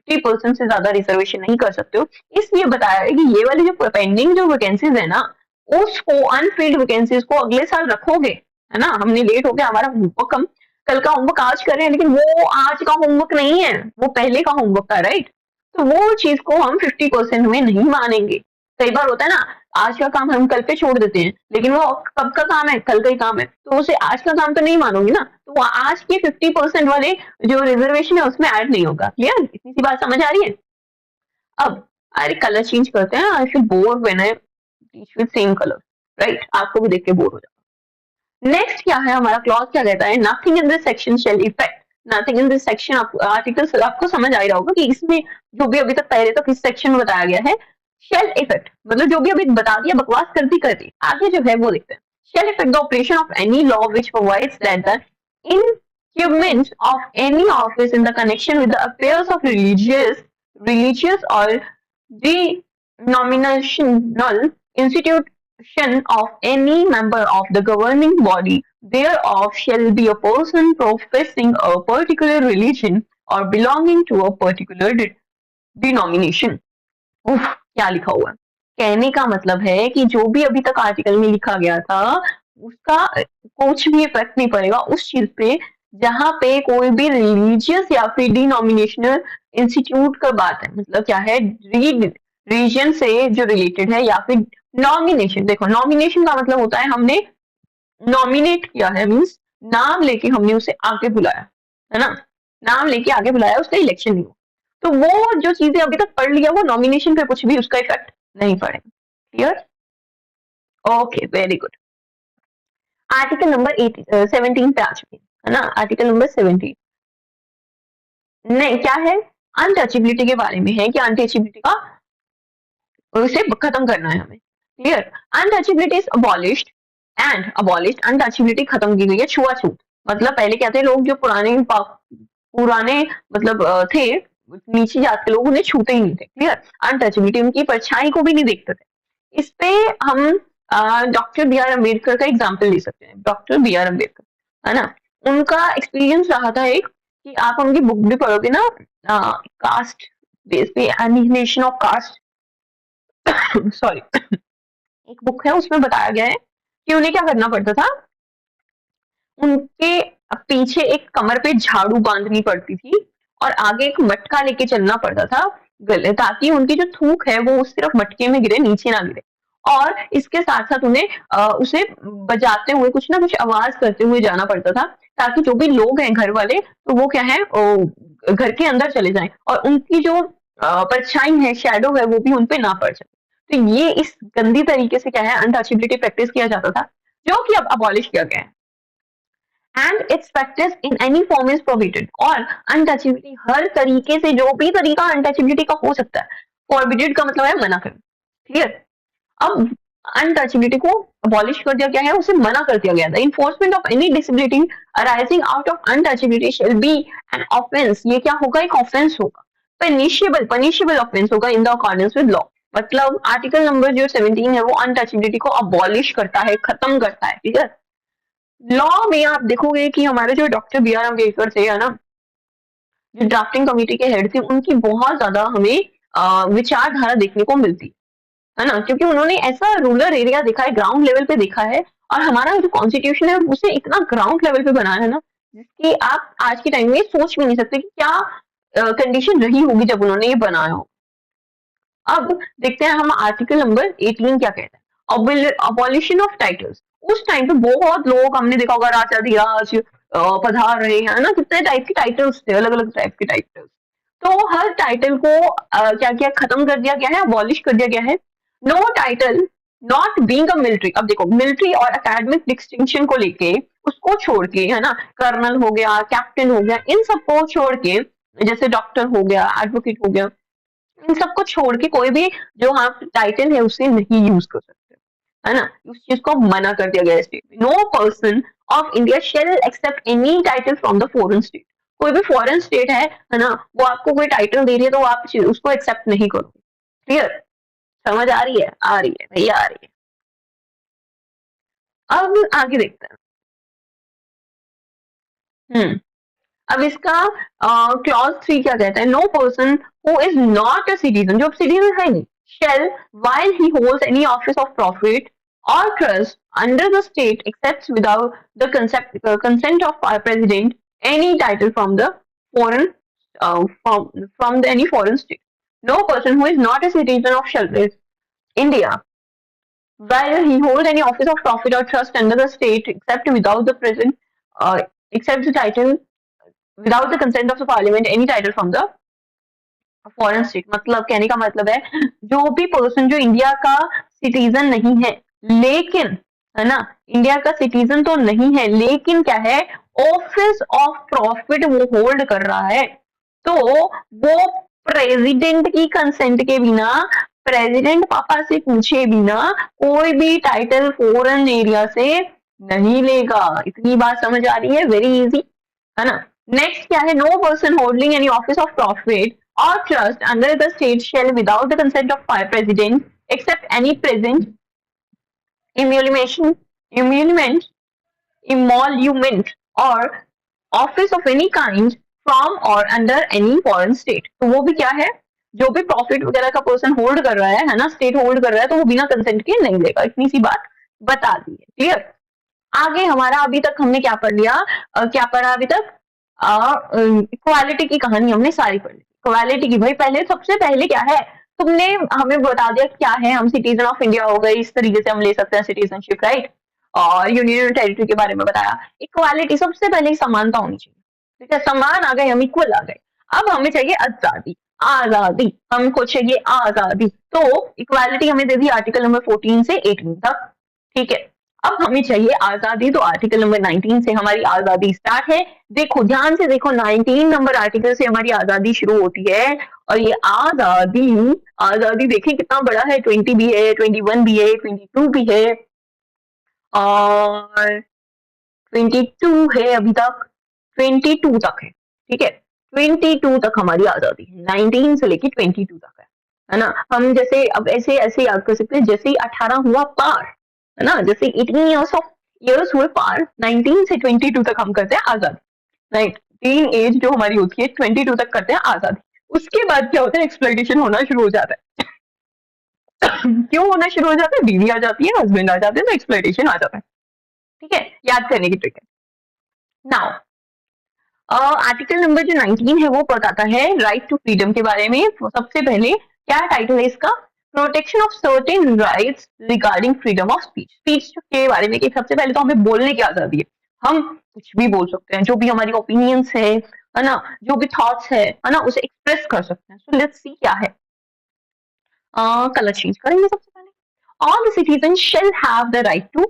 50% से ज्यादा रिजर्वेशन नहीं कर सकते हो, इसलिए बताया है कि ये वाली जो पेंडिंग जो वैकेंसीज है ना, उसको अनफिल्ड वैकेंसीज को अगले साल रखोगे, है ना। हमने लेट हो गया, हमारा होमवर्क हम कल का होमवर्क आज कर रहे हैं, लेकिन वो आज का होमवर्क नहीं है, वो पहले का होमवर्क था, राइट। तो वो चीज को हम 50% में नहीं मानेंगे। कई बार होता है ना, आज का काम हम कल पे छोड़ देते हैं, लेकिन वो कब का काम है, कल का ही काम है, तो उसे आज का काम तो नहीं मानोगे ना, तो वो आज के 50% वाले जो रिजर्वेशन है उसमें ऐड नहीं होगा। क्लियर, इतनी सी बात समझ आ रही है। अब अरे कलर चेंज करते हैं, I feel bore when I teach with same colour, right, आपको भी देख के बोर हो जाता। नेक्स्ट क्या है हमारा क्लॉज क्या कहता है, nothing in this section shall effect. Nothing in this section article आपको समझ आ ही रहा होगा कि इसमें जो भी अभी तक पहले तक इस सेक्शन में बताया गया है, शेल इफेक्ट मतलब जो भी अभी बता दिया, बकवास करती करती, आगे जो है वो देखते हैं। shall affect the operation of any law which provides that the incumbents of any office in the connection with the affairs of religious or denominational institution of any member of the governing body thereof shall be a person professing a particular religion or belonging to a particular denomination. उफ, क्या लिखा हुआ है? कहने का मतलब है कि जो भी अभी तक आर्टिकल में लिखा गया था उसका कुछ भी इफेक्ट नहीं पड़ेगा उस चीज पे जहां पे कोई भी रिलीजियस या फिर डिनोमिनेशनल इंस्टीट्यूट का बात है, मतलब क्या है, रीजन से जो रिलेटेड है या फिर नॉमिनेशन। देखो नॉमिनेशन का मतलब होता है हमने नॉमिनेट किया है, मीन्स नाम लेके हमने उसे आगे बुलाया, है ना, नाम लेके आगे बुलाया, उसका इलेक्शन नहीं हुआ। तो वो जो चीजें अभी तक पढ़ लिया वो नॉमिनेशन पे कुछ भी उसका इफेक्ट नहीं पड़ेगा। Clear? Okay, very good. Article number 17 पे आ चुके हैं, है ना, आर्टिकल नंबर 17 नहीं क्या है, अनटचेबिलिटी के बारे में है कि अनटचेबिलिटी का उसे खत्म करना है हमें। Clear? Untouchability is abolished and abolished, untouchability खत्म की गई है। छुआछूत मतलब पहले क्या थे लोग, जो पुराने मतलब थे नीचे जात के लोग, उन्हें छूते ही नहीं थे। क्लियर? अनटचेबिलिटी, उनकी परछाई को भी नहीं देखते थे। इस पे हम डॉक्टर बी आर अम्बेडकर का एग्जाम्पल ले सकते हैं। डॉक्टर बी आर अम्बेडकर, है ना, उनका एक्सपीरियंस रहा था एक, कि आप उनकी बुक भी पढ़ोगे ना, कास्ट बेस पे, एनिहिलेशन ऑफ कास्ट सॉरी एक बुक है, उसमें बताया गया है कि उन्हें क्या करना पड़ता था, उनके पीछे एक कमर पे झाड़ू बांधनी पड़ती थी और आगे एक मटका लेके चलना पड़ता था गले, ताकि उनकी जो थूक है वो सिर्फ मटके में गिरे, नीचे ना गिरे। और इसके साथ साथ उन्हें उसे बजाते हुए, कुछ ना कुछ आवाज करते हुए जाना पड़ता था, ताकि जो भी लोग हैं घर वाले, तो वो क्या है, घर के अंदर चले जाएं और उनकी जो परछाई है, शैडो है, वो भी उनपे ना पड़ जाए। तो ये इस गंदी तरीके से क्या है, अनटचेबिलिटी प्रैक्टिस किया जाता था, जो कि अब अबॉलिश किया गया है। And it's practice in any form is prohibited, और अनटचेबिलिटी हर तरीके से, जो भी तरीका अनटचेबिलिटी का हो सकता है, फॉरबिडेड का मतलब है मना करना। क्लियर? अब अनटचेबिलिटी को अबॉलिश कर दिया गया है, उसे मना कर दिया गया था। Enforcement of any disability arising out of untouchability shall be an offence, ये क्या होगा, एक ऑफेंस होगा, पनिशेबल ऑफेंस होगा in the accordance with law. मतलब आर्टिकल नंबर जो 17 है वो अनटचेबिलिटी को अबॉलिश करता है, खत्म करता है। ठीक है? लॉ में आप देखोगे कि हमारे जो डॉक्टर बी आर अम्बेडकर थे, है ना, जो ड्राफ्टिंग कमेटी के हेड थे, उनकी बहुत ज्यादा हमें विचारधारा देखने को मिलती है ना, क्योंकि उन्होंने ऐसा रूरल एरिया देखा है, ग्राउंड लेवल पे देखा है, और हमारा जो कॉन्स्टिट्यूशन है उसे इतना ग्राउंड लेवल पे बनाया है ना, जिसकी आप आज के टाइम में सोच भी नहीं सकते कि क्या कंडीशन रही होगी जब उन्होंने ये बनाया हो। अब देखते हैं हम आर्टिकल नंबर 18 क्या कहता है, अबॉलिशन ऑफ टाइटल्स। उस टाइम पे बहुत लोग, हमने देखा होगा, राजा धीराज पधार रहे हैं ना, कितने टाइप के टाइटल्स थे, अलग अलग टाइप के टाइटल्स। तो हर टाइटल को क्या क्या खत्म कर दिया गया है, अबॉलिश कर दिया गया है। No title not being a military, अब देखो मिलिट्री और एकेडमिक डिस्टिंक्शन को लेके, उसको छोड़ के, है ना, कर्नल हो गया, कैप्टन हो गया, इन सबको छोड़ के, जैसे डॉक्टर हो गया, एडवोकेट हो गया, इन सबको छोड़ के कोई भी जो हाँ टाइटल है उसे नहीं यूज कर सकते, है ना, उस चीज को मना कर दिया गया है स्टेट में। No person of India shall accept any title from the foreign state, कोई भी फॉरेन स्टेट है ना, वो आपको कोई टाइटल दे रही है तो आप उसको एक्सेप्ट नहीं करोगे। क्लियर? समझ आ रही है? आ रही है भैया, आ रही है। अब आगे देखते हैं। अब इसका क्लॉज 3 क्या कहता है, no person who is not a citizen, जो सिटीजन है नहीं, shall while he holds any office of profit or trust under the state accept without the consent of president any title from the foreign from the any foreign state. No person who is not a citizen of India, while he holds any office of profit or trust under the state, except without the present, except the title without the consent of the parliament any title from the foreign state. मतलब कहने का मतलब है, जो भी person जो India का citizen नहीं है, लेकिन, है ना, इंडिया का सिटीजन तो नहीं है, लेकिन क्या है, ऑफिस ऑफ प्रॉफिट वो होल्ड कर रहा है, तो वो प्रेसिडेंट की कंसेंट के बिना प्रेसिडेंट पापा से पूछे बिना कोई भी टाइटल फॉरेन एरिया से नहीं लेगा। इतनी बात समझ आ रही है, वेरी इजी, है ना। नेक्स्ट क्या है, no person holding any office of profit or trust under the state shall without the consent of president accept any present emolument emolument emolument or office of any kind from or under any foreign state। तो वो भी क्या है, जो भी profit वगैरह का person hold कर रहा है ना, स्टेट होल्ड कर रहा है, तो वो बिना कंसेंट के नहीं लेगा। इतनी सी बात बता दी है, क्लियर। आगे हमारा अभी तक हमने क्या पढ़ लिया, क्या पढ़ा अभी तक, इक्वालिटी की कहानी हमने सारी पढ़ ली। इक्वालिटी की भाई पहले सबसे पहले क्या है, तुमने हमें बता दिया क्या है, हम सिटीजन ऑफ इंडिया हो गए, इस तरीके से हम ले सकते हैं सिटीजनशिप, राइट। और यूनियन टेरिटरी के बारे में बताया। इक्वालिटी सबसे पहले समानता होनी चाहिए, ठीक है, समान आ गए, हम इक्वल आ गए। अब हमें चाहिए आजादी, आजादी हमको चाहिए आजादी। तो इक्वालिटी हमें दे दी आर्टिकल नंबर 14 से 18 तक, ठीक है। अब हमें चाहिए आजादी, तो आर्टिकल नंबर 19 से हमारी आजादी स्टार्ट है। देखो ध्यान से देखो, 19 नंबर आर्टिकल से हमारी आजादी शुरू होती है। और ये आजादी, आजादी देखें कितना बड़ा है, 20 भी है, 21 भी है, 22 भी है और 22 है, अभी तक 22 तक है, ठीक है। 22 तक हमारी आजादी है, 19 से लेके 22 तक है ना। हम जैसे अब ऐसे ऐसे याद कर सकते हैं, जैसे ही 18 हुआ पार, है ना, जैसे 18 years हुए पार, 19 से 22 तक हम करते हैं आजादी, राइट। टीन एज जो हमारी होती है 22 तक करते हैं आजादी। उसके बाद क्या होता है, एक्सप्लॉइटेशन होना शुरू हो जाता है। क्यों होना शुरू हो जाता है, बीवी आ जाती है, हस्बैंड आ जाते हैं, तो एक्सप्लॉइटेशन आ जाता है, ठीक है। याद करने की ट्रिक है। नाउ आर्टिकल नंबर जो 19 है वो बताता है राइट टू फ्रीडम के बारे में। सबसे पहले क्या टाइटल है इसका, protection of certain rights regarding freedom of speech. Speech के बारे में कि सबसे पहले तो हमें बोलने की आजादी है, हम कुछ भी बोल सकते हैं, जो भी हमारी ओपिनियंस है ना, जो भी थॉट्स है ना, उसे एक्सप्रेस कर सकते हैं। सो लेट्स सी क्या है, कलर चेंज करेंगे सबसे पहले। All the citizen shall have the right to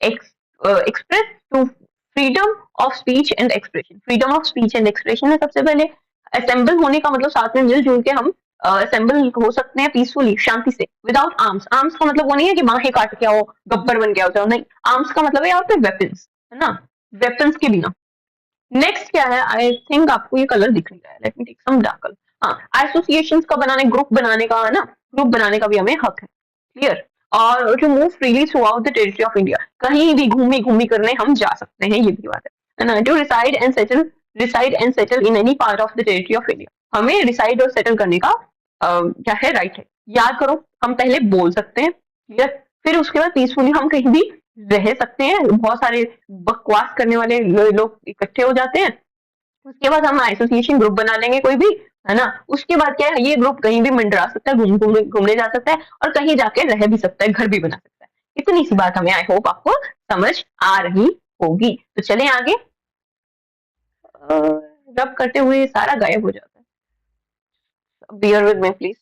express to freedom of speech and expression. Freedom of speech and expression है सबसे पहले। असेंबल होने का मतलब साथ में मिलजुल के हम असेंबल हो सकते हैं पीसफुली, शांति से, विदाउट आर्म्स। आर्म्स का मतलब वो नहीं है कि बाहें काट के आओ, गब्बर बन के आओ, नहीं। आर्म्स का मतलब है यहाँ पे वेपन्स, है ना, वेपन्स के बिना। नेक्स्ट क्या है, आई थिंक आपको ये कलर दिख रहा है, let me take some dark colour. हाँ, एसोसिएशंस का बनाने, ग्रुप बनाने का, है ना, ग्रुप बनाने का भी हमें हक है, क्लियर। और to move freely throughout the territory of India, कहीं भी घूमी घूमी करने हम जा सकते हैं, ये भी बात है ना। To reside and settle in any part of the territory of India, हमें रिसाइड और सेटल करने का क्या है, राइट है। याद करो, हम पहले बोल सकते हैं, क्लियर, फिर उसके बाद पीसफुली हम कहीं भी रह सकते हैं। बहुत सारे बकवास करने वाले लोग इकट्ठे हो जाते हैं, उसके बाद हम एसोसिएशन ग्रुप बना लेंगे कोई भी, है ना। उसके बाद क्या है, ये ग्रुप कहीं भी मंडरा सकता है, घूमने जा सकता है, और कहीं जाके रह भी सकता है, घर भी बना सकता है। इतनी सी बात हमें आई होप आपको समझ आ रही होगी। तो चलें आगे। रब करते हुए सारा गायब हो जाता है, बियर विद मी प्लीज।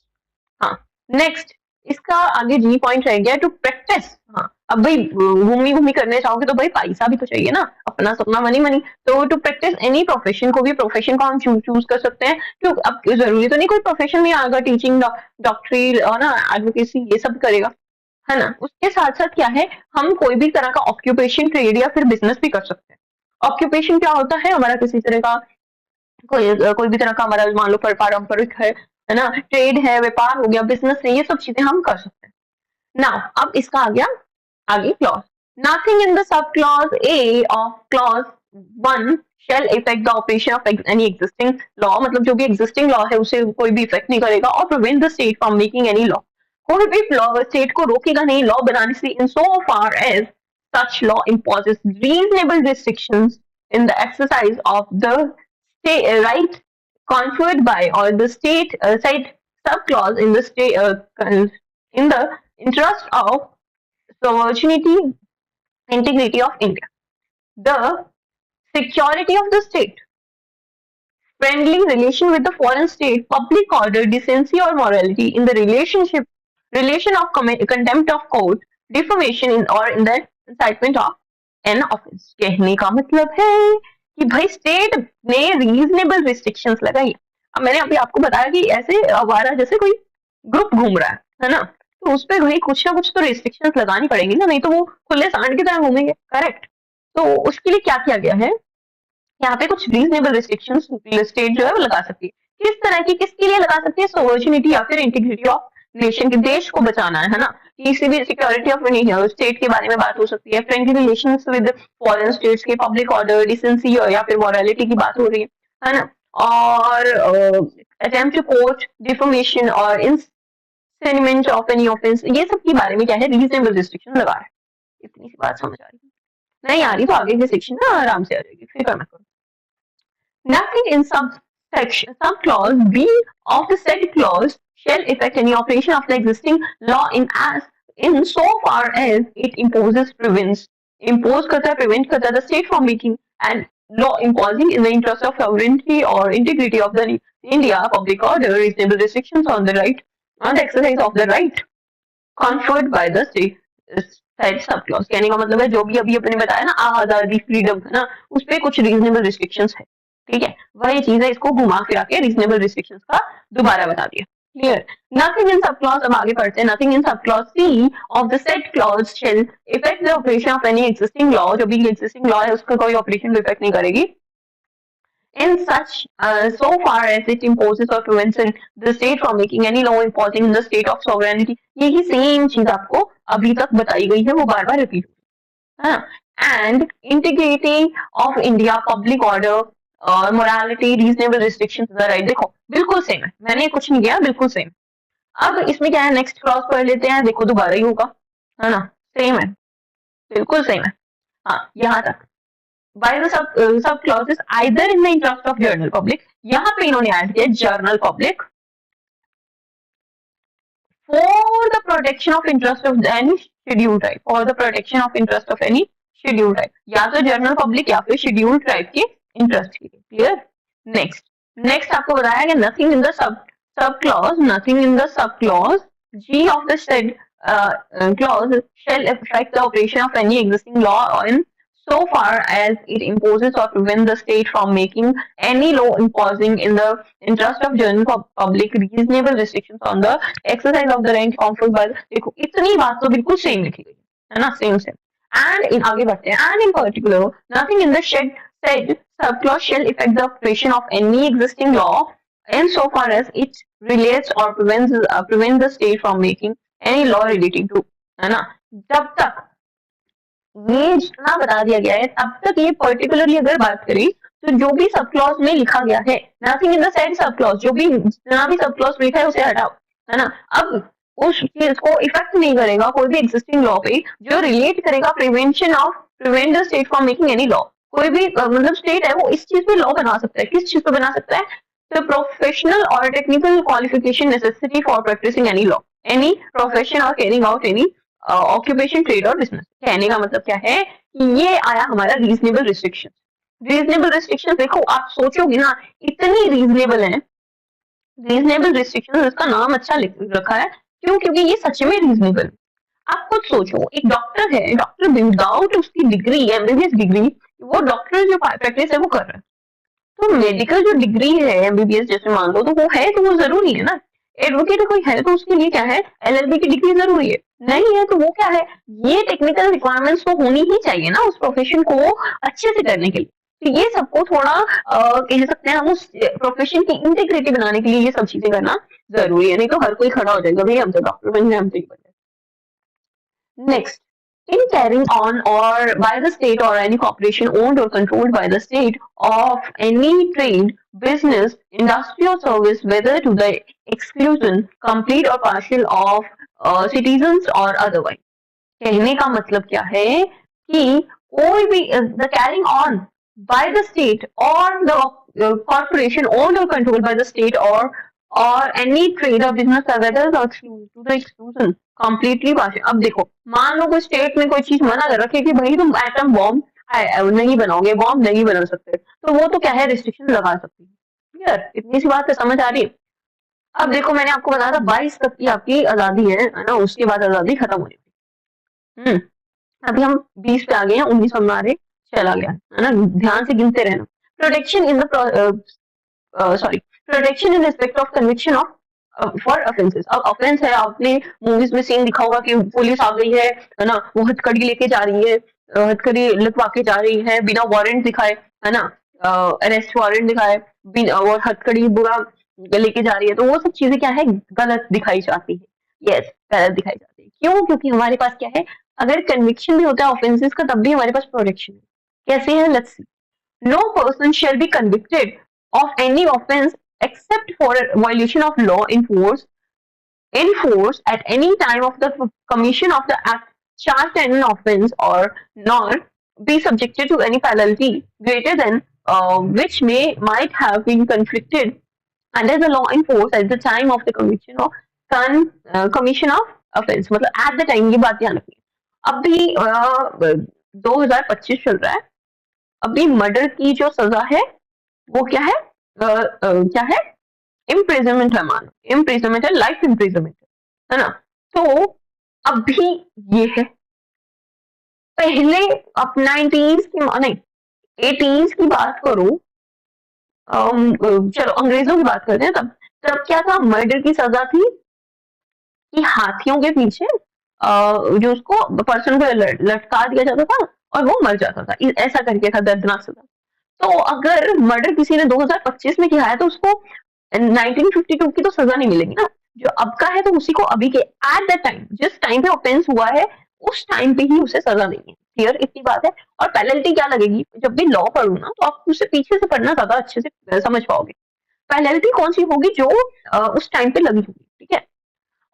हाँ, नेक्स्ट इसका आगे जी पॉइंट रह गया, टू प्रैक्टिस। हाँ, अब भाई घूमी करने चाहोगे तो भाई पैसा भी तो चाहिए ना, अपना सपना मनी मनी। तो टू प्रैक्टिस एनी प्रोफेशन, को भी प्रोफेशन को हम चूज कर सकते हैं। क्यों, अब जरूरी तो नहीं कोई प्रोफेशन में आएगा, टीचिंग, डॉक्टरी और ना एडवोकेसी, ये सब करेगा, है ना। उसके साथ साथ क्या है, हम कोई भी तरह का ऑक्यूपेशन, ट्रेड या फिर बिजनेस भी कर सकते हैं। ऑक्यूपेशन क्या होता है, हमारा किसी तरह का कोई भी तरह का हमारा मान लो पारंपरिक है ना, ट्रेड है, व्यापार हो गया, बिजनेस है, ये सब चीजें हम कर सकते हैं। नाउ अब इसका आ गया आगे clause. Nothing in the sub clause A of clause 1 shall affect the operation of any existing law, मतलब जो भी existing law है उसे कोई भी इफेक्ट नहीं करेगा। और prevent the state from making any law, कोई भी स्टेट को रोकेगा नहीं लॉ बनाने से, in so far as such law imposes reasonable restrictions in the exercise of the right conferred by or the state side subclause in the state in the interest of sovereignty integrity of India, the security of the state, friendly relation with the foreign state, public order, decency or morality in the relation of contempt of court, defamation in or in the incitement of an offense। कहने का मतलब है कि भाई state ने reasonable restrictions लगाई। अब मैंने अभी आपको बताया कि ऐसे आवारा जैसे कोई ग्रुप घूम रहा है, है ना? तो उस पे भाई कुछ ना कुछ तो रिस्ट्रिक्शंस लगानी पड़ेंगी ना, नहीं तो वो खुले सांड की तरह घूमेंगे, करेक्ट? तो उसके लिए क्या किया गया है, यहाँ पे कुछ रीजनेबल रिस्ट्रिक्शंस स्टेट जो है वो लगा सकती है। किस तरह की, किसके लिए लगा सकती है? सोवर्जिनिटी या फिर इंटीग्रिटी ऑफ नेशन, के देश को बचाना है ना, किसी भी सिक्योरिटी ऑफ स्टेट के बारे में बात हो सकती है, friendly relations with foreign states के, पब्लिक ऑर्डर, डिसेंसी या फिर मॉरलिटी की बात हो रही है ना, और अटेम्प्ट टू कोर्ट डिफॉर्मेशन और इंसेनिमेंट ऑफ एनी ऑफेंस, ये सब के बारे में क्या है, रीजनेबल रिस्ट्रिक्शन लगा है। इतनी सी बात समझ आ रही है? नहीं आ रही तो आगे के सेक्शन में आराम से आ जाएगी, फिक्र मत करो। Nothing in subclause B of the said clause shall affect any operation of the existing law in so far as it impose करता है, prevent करता है the state from making and law imposing in the interest of sovereignty or integrity of the India public order reasonable restrictions on the right on the exercise of the right conferred by the state side sub clause. कहने का मतलब है जो भी अभी अपने बताया ना आजादी फ्रीडम है ना, उस पर कुछ रीजनेबल रिस्ट्रिक्शंस है, ठीक है? वही चीज है, इसको घुमा फिरा के रीजनेबल रिस्ट्रिक्शंस का दोबारा बता दिया। Clear? Nothing in sub clause, अब आगे पढ़ते हैं। Nothing in sub clause C of the said clause shall affect the operation of any existing law, जो भी एक्जिस्टिंग लॉ है उसका कोई ऑपरेशन इफेक्ट नहीं करेगी। In such so far as it imposes or prevents the state from making any law imposing in the state of sovereignty, यही same चीज आपको अभी तक बताई गई है, वो बार बार रिपीट है। And integrity of India public order और मोरालिटी रीजनेबल रिस्ट्रिक्शन राइट, देखो बिल्कुल सेम है, मैंने कुछ नहीं किया, बिल्कुल सेम। अब इसमें क्या है, नेक्स्ट क्रॉस पढ़ लेते हैं, देखो दोबारा ही होगा, है ना? सेम है, बिल्कुल सेम है। हाँ, यहाँ तक by the sub clauses either in the interest of general public, यहाँ पे इन्होंने ऐड किया journal public, for the protection of interest of any scheduled tribe, for the protection of interest of any scheduled tribe, या तो general public या फिर scheduled tribe के interest के लिए। क्लियर? नेक्स्ट आपको बताया कि nothing in the sub clause, nothing in the sub clause G of the said clause shall affect the operation of any existing law in so far as it imposes or prevents the state from making any law imposing in the interest of general public reasonable restrictions on the exercise of the right conferred by the, देखो इतनी बात तो बिल्कुल same लिखी गई है ना, same and in आगे बढ़ते हैं। And in particular nothing in the said subclause shall affect the operation of any existing law in so far as it relates or prevents the state from making any law relating to, है ना? जब तक ये जितना बता दिया गया है तब तक ये पर्टिकुलरली अगर बात करें तो जो भी सब क्लॉज में लिखा गया है, nothing in the said sub clause, जो भी जितना भी सब क्लॉज लिखा है उसे हटाओ, है ना? अब उस चीज को इफेक्ट नहीं करेगा कोई भी एग्जिस्टिंग लॉ पे जो रिलेट करेगा prevent the state from making any law. कोई भी मतलब स्टेट है वो इस चीज पे लॉ बना सकता है, किस चीज पे बना सकता है? The professional or technical qualification necessary for practicing any law, any profession or carrying out any occupation trade और बिजनेस। कहने का मतलब क्या है कि ये आया हमारा रीजनेबल रिस्ट्रिक्शन। रीजनेबल रिस्ट्रिक्शन देखो आप सोचोगे ना इतनी रीजनेबल है, रीजनेबल रिस्ट्रिक्शन इसका नाम अच्छा रखा है, क्यों? क्योंकि ये सच में रीजनेबल। आप खुद सोचो एक डॉक्टर है, डॉक्टर विदाउट उसकी डिग्री एमबीबीएस डिग्री, वो डॉक्टर जो प्रैक्टिस है वो कर रहा है, तो मेडिकल जो डिग्री है एमबीबीएस जैसे मान लो तो वो है, तो वो जरूरी है ना। एडवोकेट कोई है तो उसके लिए क्या है, एलएलबी की डिग्री जरूरी है? नहीं है, तो वो क्या है, ये टेक्निकल रिक्वायरमेंट्स तो होनी ही चाहिए ना उस प्रोफेशन को अच्छे से करने के लिए। तो ये सबको थोड़ा कह सकते हैं हम उस प्रोफेशन की इंटीग्रिटी बनाने के लिए ये सब चीजें करना जरूरी है, नहीं तो हर कोई खड़ा हो जाएगा भाई हम तो डॉक्टर बन जाए, हम तो बन जाए। Next, in carrying on or by the state or any corporation owned or controlled by the state of any trade, business, industry or service, whether to the exclusion, complete or partial of citizens or otherwise. कहने का मतलब क्या है कि कोई भी the carrying on by the state or the corporation owned or controlled by the state or any trade or business whether to the exclusion completely partial। अब देखो मान लो कोई स्टेट में कोई चीज मना कर रखे कि भाई तुम एटम बॉम्ब नहीं बनाओगे, बॉम्ब नहीं बना सकते, तो वो तो क्या है रिस्ट्रिक्शन लगा सकती है। क्लियर? इतनी सी बात है, समझ आ रही है? अब देखो मैंने आपको बताया था 22 तक की आपकी आजादी है ना, उसके बाद आजादी खत्म हो जाएगी। अभी हम 20 पे आ गए हैं, 19 हम हमारे चला गया है ना, ध्यान से गिनते रहना। Protection in the protection in respect of conviction of for offences. अब ऑफेंस है, आपने मूवीज में सीन दिखा होगा कि पुलिस आ गई है ना, वो हथकड़ी लेके जा रही है, हथकड़ी लटवा के जा रही है बिना वारंट दिखाए, है ना, अरेस्ट वारंट दिखाए, बिना और हथकड़ी बुरा लेके जा रही है, तो वो सब चीजें क्या है, गलत दिखाई जाती है। यस, गलत दिखाई जाती है। क्यों? क्योंकि हमारे पास क्या है, अगर कन्विक्शन भी होता है ऑफेंसेस का, तब भी हमारे पास प्रोटेक्शन है। कैसे है, let's see. No person shall be convicted of any offense except for a violation of law in force at any time of the commission of the act charged in an offense, or nor be subjected to any penalty greater than which may might have been conflicted under the law in force at the time of the commission of offense। मतलब at the time की बात ध्यान रखिए। अभी 2025 चल रहा है, अभी मर्डर की जो सजा है वो क्या है, क्या है, इम्प्रिजनमेंट है, मान इम्प्रिजनमेंट है, लाइफ इम्प्रिजनमेंट है ना। तो अभी ये है, पहले अब 90s की नहीं 80s की बात करो, चलो अंग्रेजों की बात करते हैं, तब तब क्या था, मर्डर की सजा थी कि हाथियों के पीछे जो उसको पर्सन को लटका दिया जाता था और वो मर जाता था, ऐसा करके था दर्दनाक सजा। तो अगर मर्डर किसी ने 2025 में किया है तो उसको 1952 की तो सजा नहीं मिलेगी ना, जो अब का है तो उसी को अभी के एट द टाइम जिस टाइम पे ऑफेंस हुआ है उस टाइम पे ही उसे सजा नहीं है। क्लियर, इतनी बात है। और पेनल्टी क्या लगेगी, जब भी लॉ पढ़ो ना तो आप उसे पीछे से पढ़ना ज्यादा अच्छे से समझ पाओगे। पेनल्टी कौन सी होगी, जो उस टाइम पे लगी होगी, ठीक है।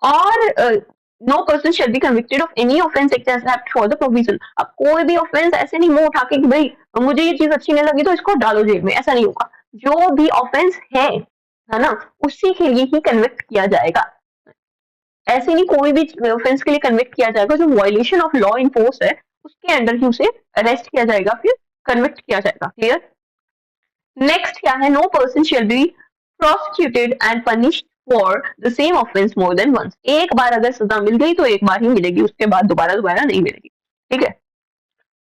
और no person shall be convicted of any offence except for the provision. अब कोई भी ऑफेंस ऐसे नहीं मुंह उठा के कि भाई मुझे ये चीज अच्छी नहीं लगी तो इसको डालो जेल में, ऐसा नहीं होगा। जो भी ऑफेंस है ना, उसी के लिए ही कन्विक्ट किया जाएगा। ऐसे नहीं कोई भी ऑफेंस के लिए कन्विक्ट किया जाएगा, जो violation of law in force है उसके अंडर ही उसे अरेस्ट किया जाएगा, फिर कन्विक्ट किया जाएगा। क्लियर। नेक्स्ट क्या है, no person shall be prosecuted and punished for the same offence more than once. एक बार अगर सजा मिल गई तो एक बार ही मिलेगी, उसके बाद दोबारा दोबारा नहीं मिलेगी, ठीक है।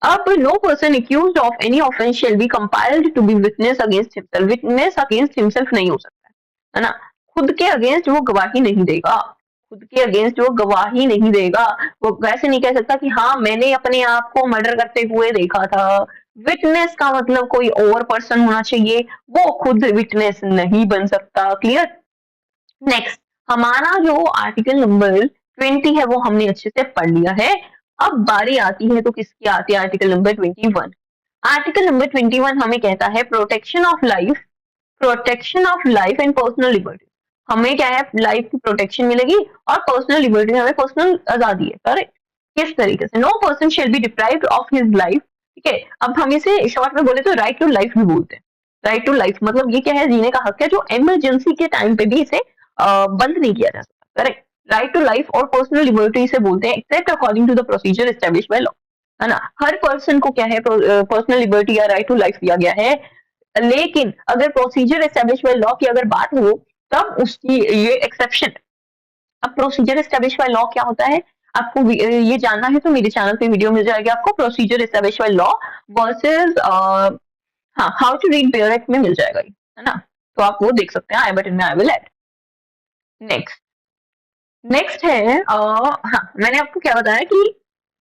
अब no person accused of any offence shall be compelled to be witness against himself. Witness against himself नहीं हो सकता है ना, खुद के अगेंस्ट वो गवाही नहीं देगा, खुद के अगेंस्ट वो गवाही नहीं देगा। वो वैसे नहीं कह सकता कि हाँ मैंने अपने आप को मर्डर करते हुए देखा था। विटनेस का मतलब कोई और पर्सन होना चाहिए, वो खुद विटनेस नहीं बन सकता। क्लियर। नेक्स्ट, हमारा जो आर्टिकल नंबर 20 है वो हमने अच्छे से पढ़ लिया है। अब बारी आती है तो किसकी आती है, आर्टिकल नंबर 21। आर्टिकल नंबर 21 हमें कहता है protection of life, protection of life and personal liberty. हमें क्या है, लाइफ की प्रोटेक्शन मिलेगी और पर्सनल लिबर्टी, हमें पर्सनल आजादी है। करेक्ट। किस तरीके से, no person shall be deprived of his life, ठीक है। अब हम इसे शॉर्ट में बोले तो राइट टू लाइफ भी बोलते हैं। राइट टू लाइफ मतलब ये क्या है, जीने का हक है, जो इमरजेंसी के टाइम पे भी इसे बंद नहीं किया जा सकता। करेक्ट। राइट टू लाइफ और पर्सनल लिबर्टी से बोलते हैं except according to the procedure establish by law, है ना। हर पर्सन को क्या है, पर्सनल लिबर्टी या राइट टू लाइफ दिया गया है, लेकिन अगर प्रोसीजर एस्टेब्लिश बाय लॉ की अगर बात हो तब उसकी ये एक्सेप्शन। अब प्रोसीजर एस्टेब्लिश बाय लॉ क्या होता है, आपको ये जानना है तो मेरे चैनल पे वीडियो मिल जाएगी आपको, procedure establish by law versus हाँ how to read bare act में मिल जाएगा, है ना। तो आप वो देख सकते हैं, आई बटन में I will add. Next, next है हाँ मैंने आपको क्या बताया कि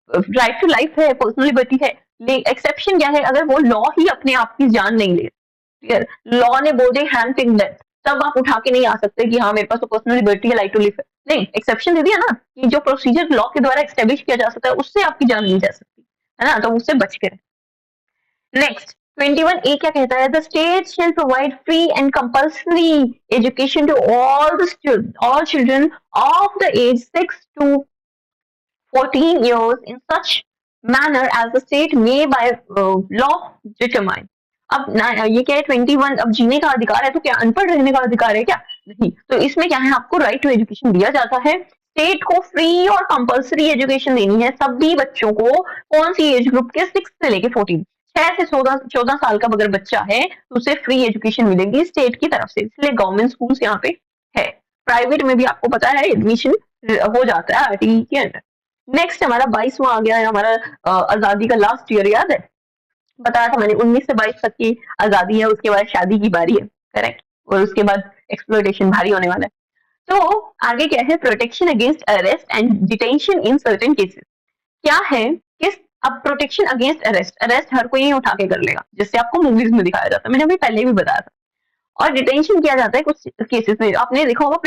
राइट टू लाइफ है, पर्सनल लिबर्टी है, एक्सेप्शन क्या है, अगर वो लॉ ही अपने आप की जान नहीं ले, ठीक लॉ ने बोल दे हैंड इन डेथ, तब आप उठा के नहीं आ सकते कि हाँ मेरे पास तो पर्सनल लिबर्टी है, लाइक टू लिव है। नहीं, एक्सेप्शन दे दिया ना कि जो प्रोसीजर लॉ के द्वारा एस्टेब्लिश किया जा सकता है उससे आपकी जान नहीं जा सकती, है ना, तो उससे बच के रहे। नेक्स्ट 21A क्या कहता है, the state shall provide free and compulsory education to all children of the age 6 to 14 years in such manner as the state may by law determine। अब ये क्या है 21, अब जीने का अधिकार है तो क्या अनपढ़ रहने का अधिकार है क्या, नहीं। तो इसमें क्या है, आपको राइट टू एजुकेशन दिया जाता है, स्टेट को फ्री और कंपल्सरी एजुकेशन देनी है सभी बच्चों को। कौन सी एज ग्रुप के, 6 से लेके 14, 6 से 14 साल का अगर बच्चा है तो उसे फ्री एजुकेशन मिलेगी स्टेट की तरफ से, इसलिए गवर्नमेंट स्कूल यहाँ पे है। प्राइवेट में भी आपको पता है एडमिशन हो जाता है आरटीई के अंडर। नेक्स्ट हमारा 22वां आ गया है, हमारा आजादी का लास्ट ईयर, याद है बताया था मैंने 19 से 22 तक की आजादी है, उसके बाद शादी की बारी है। करेक्ट। और उसके बाद एक्सप्लोइटेशन भारी होने वाला है। तो आगे क्या है, protection against arrest and detention in certain cases. क्या है, किस, अब प्रोटेक्शन अगेंस्ट अरेस्ट, अरेस्ट हर कोई उठा के कर लेगा, जिससे आपको मूवीज में दिखाया जाता है, मैंने अभी पहले भी बताया था। और डिटेंशन किया जाता है कुछ केसेस में, आपने देखा होगा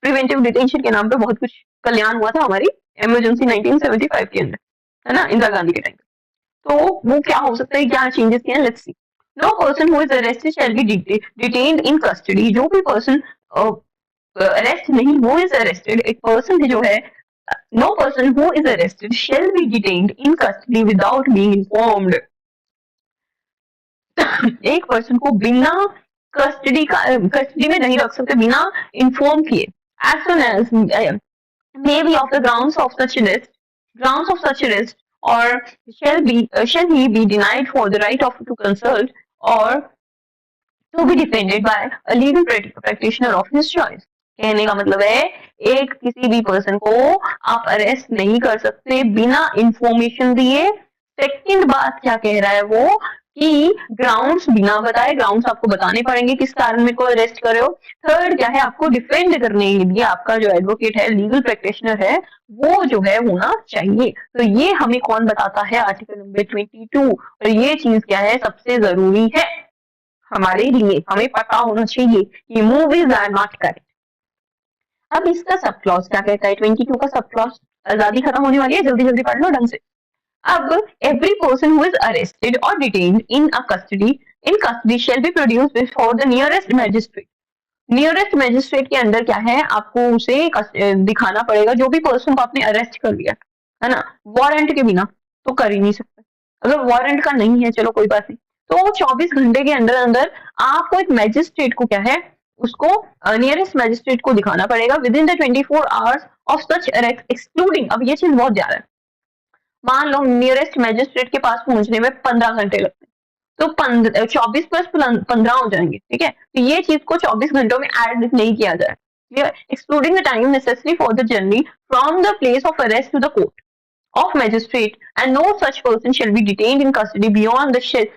प्रिवेंटिव डिटेंशन के नाम पे बहुत कुछ कल्याण हुआ था हमारी इमरजेंसी 1975 के अंदर, है ना, इंदिरा गांधी के टाइम। तो वो क्या हो सकता है, क्या चेंजेस किए, let's see. No person who is arrested shall be detained in custody. जो भी पर्सन अरेस्ट नहीं, वो इज अरेस्टेड, एक पर्सन जो है, no person who is arrested shall be detained in custody without being informed. एक person को बिना कस्टडी में नहीं रख सकते, बिना इन्फॉर्म किए। As soon as may be of the grounds of such arrest, or shall he be denied for the right of to consult or to be defended by a legal practitioner of his choice। कहने का मतलब है, एक किसी भी person को आप arrest नहीं कर सकते बिना इंफॉर्मेशन दिए। सेकंड बात क्या कह रहा है वो, कि ग्राउंड्स बिना बताए, ग्राउंड्स आपको बताने पड़ेंगे किस कारण में को अरेस्ट कर रहे हो। थर्ड क्या है, आपको डिफेंड करने के लिए आपका जो एडवोकेट है, लीगल प्रैक्टिशनर है, वो जो है होना चाहिए। तो ये हमें कौन बताता है, आर्टिकल नंबर 22। और ये चीज क्या है, सबसे जरूरी है हमारे लिए, हमें पता होना चाहिए कि मूवीज आर नॉट करेक्ट। अब इसका सब क्लॉज क्या कहता है, 22 का सब क्लॉज, आजादी खत्म होने वाली है, जल्दी जल्दी पढ़ लो ढंग से। अब every person who is arrested or detained in custody shall be produced before the nearest magistrate। Nearest magistrate के अंदर क्या है, आपको उसे दिखाना पड़ेगा, जो भी पर्सन को आपने अरेस्ट कर लिया, है ना, वारंट के बिना तो कर ही नहीं सकते। अगर वारंट का नहीं है, चलो कोई बात नहीं, तो 24 घंटे के अंदर अंदर आपको एक मैजिस्ट्रेट को क्या है, उसको नियरेस्ट मैजिस्ट्रेट को दिखाना पड़ेगा with in the 24 hours of such arrest excluding. अब ये चीज बहुत ज्यादा है, मान लो नियरेस्ट मैजिस्ट्रेट के पास पहुंचने में 15 घंटे लगते हैं, तो 24 प्लस 15 हो जाएंगे, ठीक है। तो ये चीज को 24 घंटों में ऐड नहीं किया जाए, excluding the time necessary for the journey from the place of arrest to the court of magistrate, and no such person shall be detained in custody beyond the said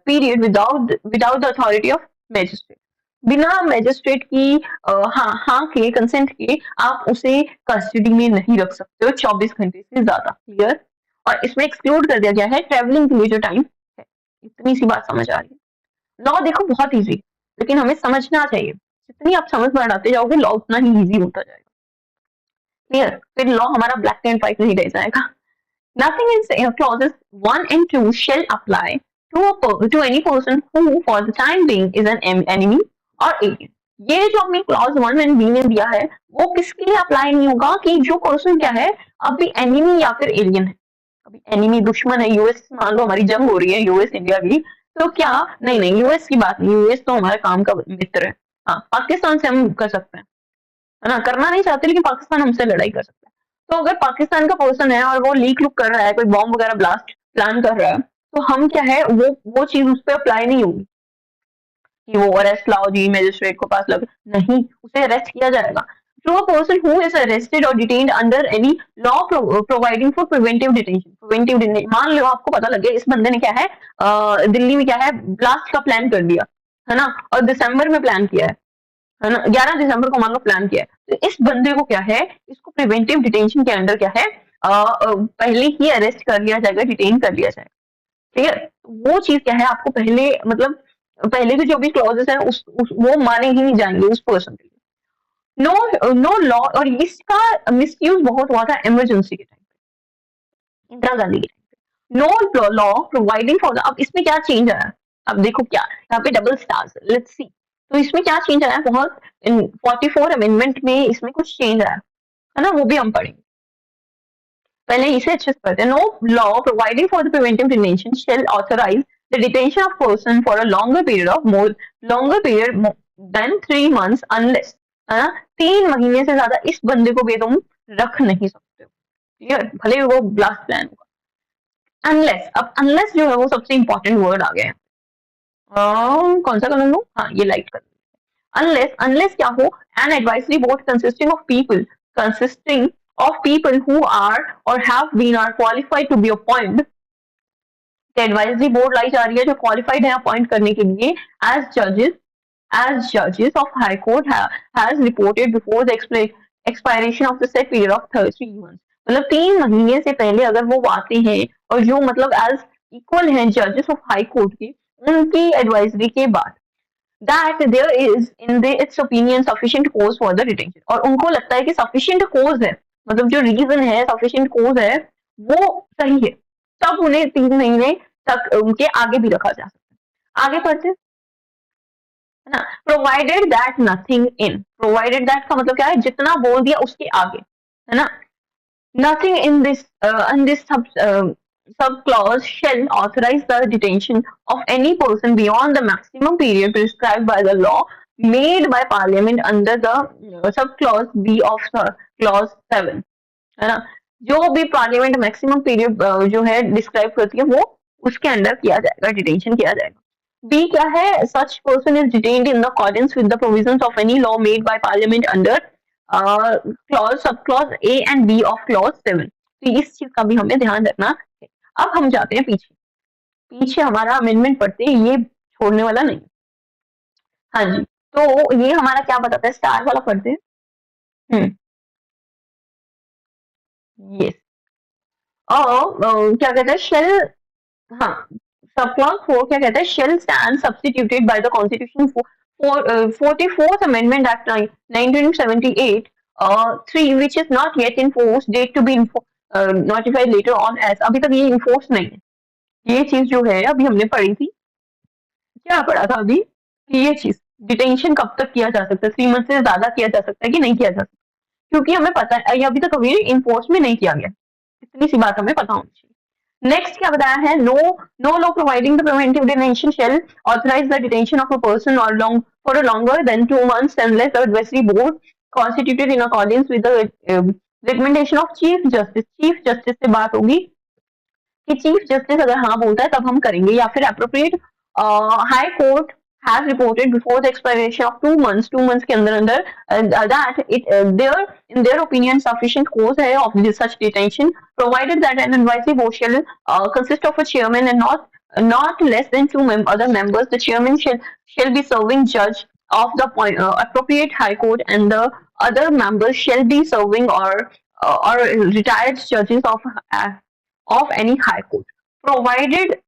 period without the authority of magistrate। बिना magistrate की हाँ के consent के आप उसे custody में नहीं रख सकते हो 24 घंटे से ज्यादा। क्लियर। और इसमें एक्सक्लूड कर दिया गया है ट्रेवलिंग के लिए जो टाइम है। इतनी सी बात समझ आ रही है। लॉ देखो बहुत इजी, लेकिन हमें समझना चाहिए, जितनी आप समझ बढ़ाते जाओगे लॉ उतना ही इजी होता जाएगा। क्लियर। फिर लॉ हमारा ब्लैक एंड व्हाइट नहीं रह जाएगा। Nothing in clauses 1 and 2 shall apply to any person who for the time being is an enemy or alien। ये जो हमने क्लॉज 1 एंड बी में दिया है, वो किसके लिए अप्लाई नहीं होगा, कि जो पर्सन क्या है, अभी एनिमी या फिर एलियन है। अभी एनिमी दुश्मन है, यूएस, मान लो हमारी जंग हो रही है यूएस इंडिया की, तो क्या नहीं यूएस की बात नहीं, यूएस तो हमारे काम का मित्र है। हाँ, पाकिस्तान से हम कर सकते हैं, है ना, करना नहीं चाहते लेकिन पाकिस्तान हमसे लड़ाई कर सकता है। तो अगर पाकिस्तान का पर्सन है और वो लीक लुक कर रहा है, कोई बॉम्ब वगैरह ब्लास्ट प्लान कर रहा है, तो हम क्या है, वो चीज उस पर अप्लाई नहीं होगी कि वो अरेस्ट लाओ जी मजिस्ट्रेट को पास लगे, नहीं, उसे अरेस्ट किया जाएगा। To a person who is arrested or detained under any law providing for preventive detention। मान लो आपको पता लग गया इस बंदे ने क्या है, दिल्ली में क्या है, ब्लास्ट का प्लान कर दिया, है ना, और दिसंबर में प्लान किया है ना, 11 दिसंबर को मान लो प्लान किया है, तो इस बंदे को क्या है, इसको प्रिवेंटिव डिटेंशन के अंदर क्या है, पहले ही अरेस्ट कर लिया जाएगा, डिटेन कर लिया जाएगा। ठीक है, वो चीज क्या है, आपको पहले मतलब पहले के जो भी क्लॉजेस हैं वो माने ही नहीं जाएंगे उस पर्सन के लिए। नो लॉ, और इसका मिसयूज बहुत हुआ था इमरजेंसी के टाइम पे, इंदिरा गांधी के टाइम पे। नो लॉ प्रोवाइडिंग फॉर, अब इसमें क्या चेंज आया, अब देखो क्या, यहाँ पे डबल स्टार्स, लेट्स सी। तो इसमें क्या चेंज आया, बहुत 44 अमेंडमेंट में इसमें कुछ चेंज आया, है ना, वो भी हम पढ़ेंगे। पहले इसे अच्छे से पढ़ते हैं। No law providing for the preventive detention shall authorise the detention of person for a longer period than 3 months unless, है ना, 3 महीने से ज्यादा इस बंदे को भी तुम रख नहीं सकते हो, ठीक है, भले वो ब्लास्ट प्लान होगा। अनलेस, अब अनलेस जो है वो सबसे इंपॉर्टेंट वर्ड आ गया है। कौन सा कलर लो, हाँ ये लाइट कलर। अनलेस क्या हो, an advisory board consisting of people who are or have been are qualified to be appointed। Advisory board लाई जा रही है जो क्वालिफाइड है अपॉइंट करने के लिए एज जजेस as judges of High Court has reported before the expiration of the set period of 3 months. मतलब 3 महीने से पहले अगर वो आते हैं और जो मतलब एज इक्वल हैं जजेस ऑफ हाई कोर्ट के, उनकी एडवाइजरी के बाद that there is in its opinion sufficient cause for the detention, और उनको लगता है कि sufficient cause है, मतलब जो reason है sufficient cause है वो सही है, तब उन्हें 3 महीने तक उनके आगे भी रखा जा सकता है। आगे पढ़ते हैं, है ना। Provided that nothing in, provided that का मतलब क्या है, जितना बोल दिया उसके आगे, है ना। Nothing in this sub clause shall authorize the detention of any person beyond the maximum period prescribed by the law made by parliament under the sub clause B of clause 7, है ना। जो भी पार्लियामेंट मैक्सिमम पीरियड जो है describe करती है वो उसके अंडर किया जाएगा, डिटेंशन किया जाएगा। बी क्या है, such person is detained in accordance with the provisions of any law made by parliament under clause sub clause A and B of clause 7। तो इस चीज का भी हमें ध्यान रखना है। अब हम जाते हैं पीछे, पीछे हमारा अमेंडमेंट पढ़ते हैं, ये छोड़ने वाला नहीं। हाँ जी, तो ये हमारा क्या बताता है, स्टार वाला पढ़ते हैं। यस, और क्या कहते हैं शेल, हाँ, सब क्लॉज 4 क्या कहता है, shall stand substituted by the constitution for 44th Amendment Act 1978, 3 which is not yet enforced, date to be notified later on as, अभी तक ये enforced नहीं है। ये चीज जो है अभी हमने पढ़ी थी, क्या पढ़ा था अभी, कि ये चीज डिटेंशन कब तक किया जा सकता है, 3 मंथ से ज्यादा किया जा सकता है कि नहीं किया जा सकता, क्योंकि हमें पता है ये अभी तक कभी इन्फोर्स में नहीं किया गया, इतनी सी बात हमें पता होनी चाहिए। नेक्स्ट क्या बताया है, no law providing the preventive detention shall authorise the detention of a person or long for a longer than 2 months unless the advisory board constituted in accordance with the recommendation of chief justice. Chief justice से बात होगी कि chief justice अगर हाँ बोलता है तब हम करेंगे, या फिर appropriate high court has reported before the expiration of 2 months के अंदर that it in their opinion sufficient cause है of this such detention, provided that an advisory board shall consist of a chairman and not less than 2 other members. The chairman shall be serving judge of the appropriate high court, and the other members shall be serving or retired judges of any high court, provided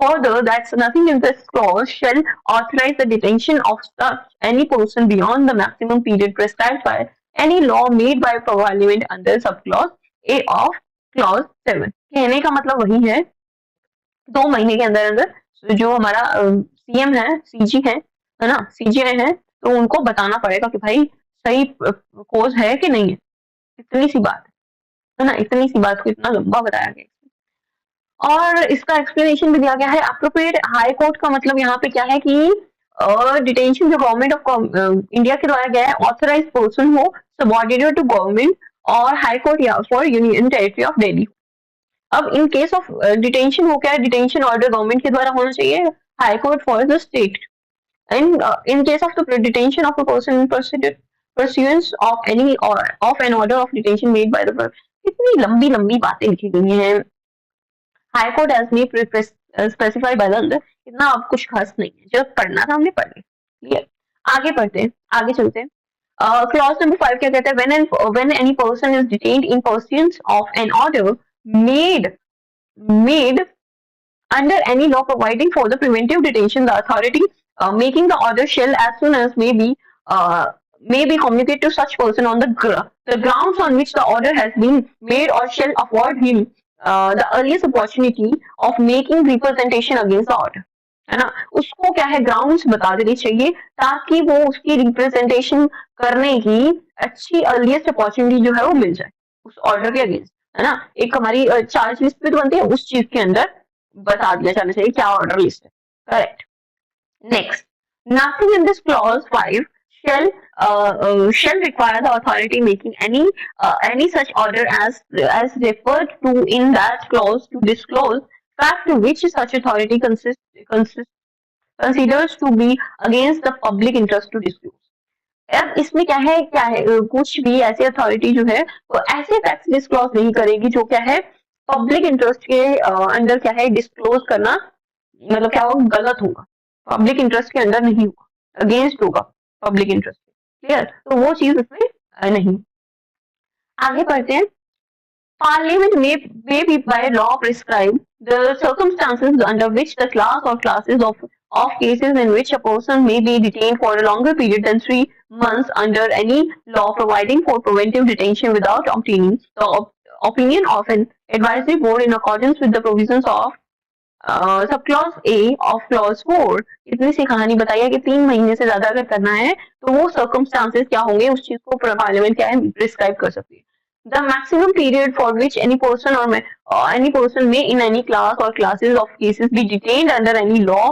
further that nothing in this clause shall authorize the detention of such any person beyond the maximum period prescribed by any law made by Parliament under subclause A of clause 7। कहने का मतलब वही है, 2 महीने के अंदर अंदर जो हमारा सीएम है, सीजी है ना, सीजीआई है, तो उनको बताना पड़ेगा कि भाई सही कोज है कि नहीं है। इतनी सी बात है ना, इतनी सी बात को इतना लंबा बताया गया और इसका एक्सप्लेनेशन भी दिया गया है। अप्रोप्रिएट हाई कोर्ट का मतलब यहाँ पे क्या है कि डिटेंशन जो गवर्नमेंट ऑफ इंडिया के द्वारा गया है, ऑथराइज पर्सन हो, सबऑर्डिनेट टू गवर्नमेंट और हाई कोर्ट या for union territory of Delhi. अब इन केस ऑफ डिटेंशन हो, क्या है, डिटेंशन ऑर्डर गवर्नमेंट के द्वारा होना चाहिए, high court for the state. And in case of the detention of a person pursuance of any or of an order of detention made by the, इतनी लंबी लंबी बातें लिखी गई हैं। High court as may specify by the अंदर, इतना अब कुछ खास नहीं है, जो पढ़ना था हमने पढ़ लिया। क्लियर, आगे पढ़ते हैं, आगे चलते हैं। क्लॉज नंबर 5 क्या कहता है, when any person is detained in pursuance of an order made under any law providing for the preventive detention, the authority making the order shall as soon as may be communicate to such person on the grounds on which the order has been made, or shall afford him the earliest opportunity of making representation against the order, है ना। उसको क्या है, grounds बता देनी चाहिए ताकि वो उसकी रिप्रेजेंटेशन करने की अच्छी अर्लीस्ट अपॉर्चुनिटी जो है वो मिल जाए उस ऑर्डर के अगेंस्ट, है ना। एक हमारी चार्ज लिस्ट भी तो बनती है, उस चीज के अंदर बता दिया जाना चाहिए क्या ऑर्डर लिस्ट है। Correct. Next, nothing in this clause 5 shall require the authority making any such order as referred to in that clause to disclose fact to which such authority considers to be against the public interest to disclose। अब इसमें क्या है कुछ भी ऐसी authority जो है वो ऐसे फैक्ट्स डिस्क्लोज नहीं करेगी जो क्या है पब्लिक इंटरेस्ट के अंडर क्या है डिस्क्लोज करना, मतलब क्या होगा, गलत होगा, पब्लिक इंटरेस्ट के अंडर नहीं होगा। अगेंस्ट होगा पब्लिक इंटरेस्ट। क्लियर, तो वो चीज उसमें नहीं। आगे पढ़ते हैं। Parliament may be by law prescribe the circumstances under which the class or classes of cases in which a person may be detained for a longer period than 3 months under any law providing for preventive detention without obtaining the opinion of an advisory board in accordance with the provisions of सब clause A of clause 4। इतनी सी कहानी बताइए कि 3 महीने से ज्यादा अगर करना है तो वो सर्कमस्टांसेस क्या होंगे, उस चीज को पार्लियामेंट क्या है प्रिस्क्राइब कर सकती है। The maximum period for which any person may in any class or classes of cases be detained under any law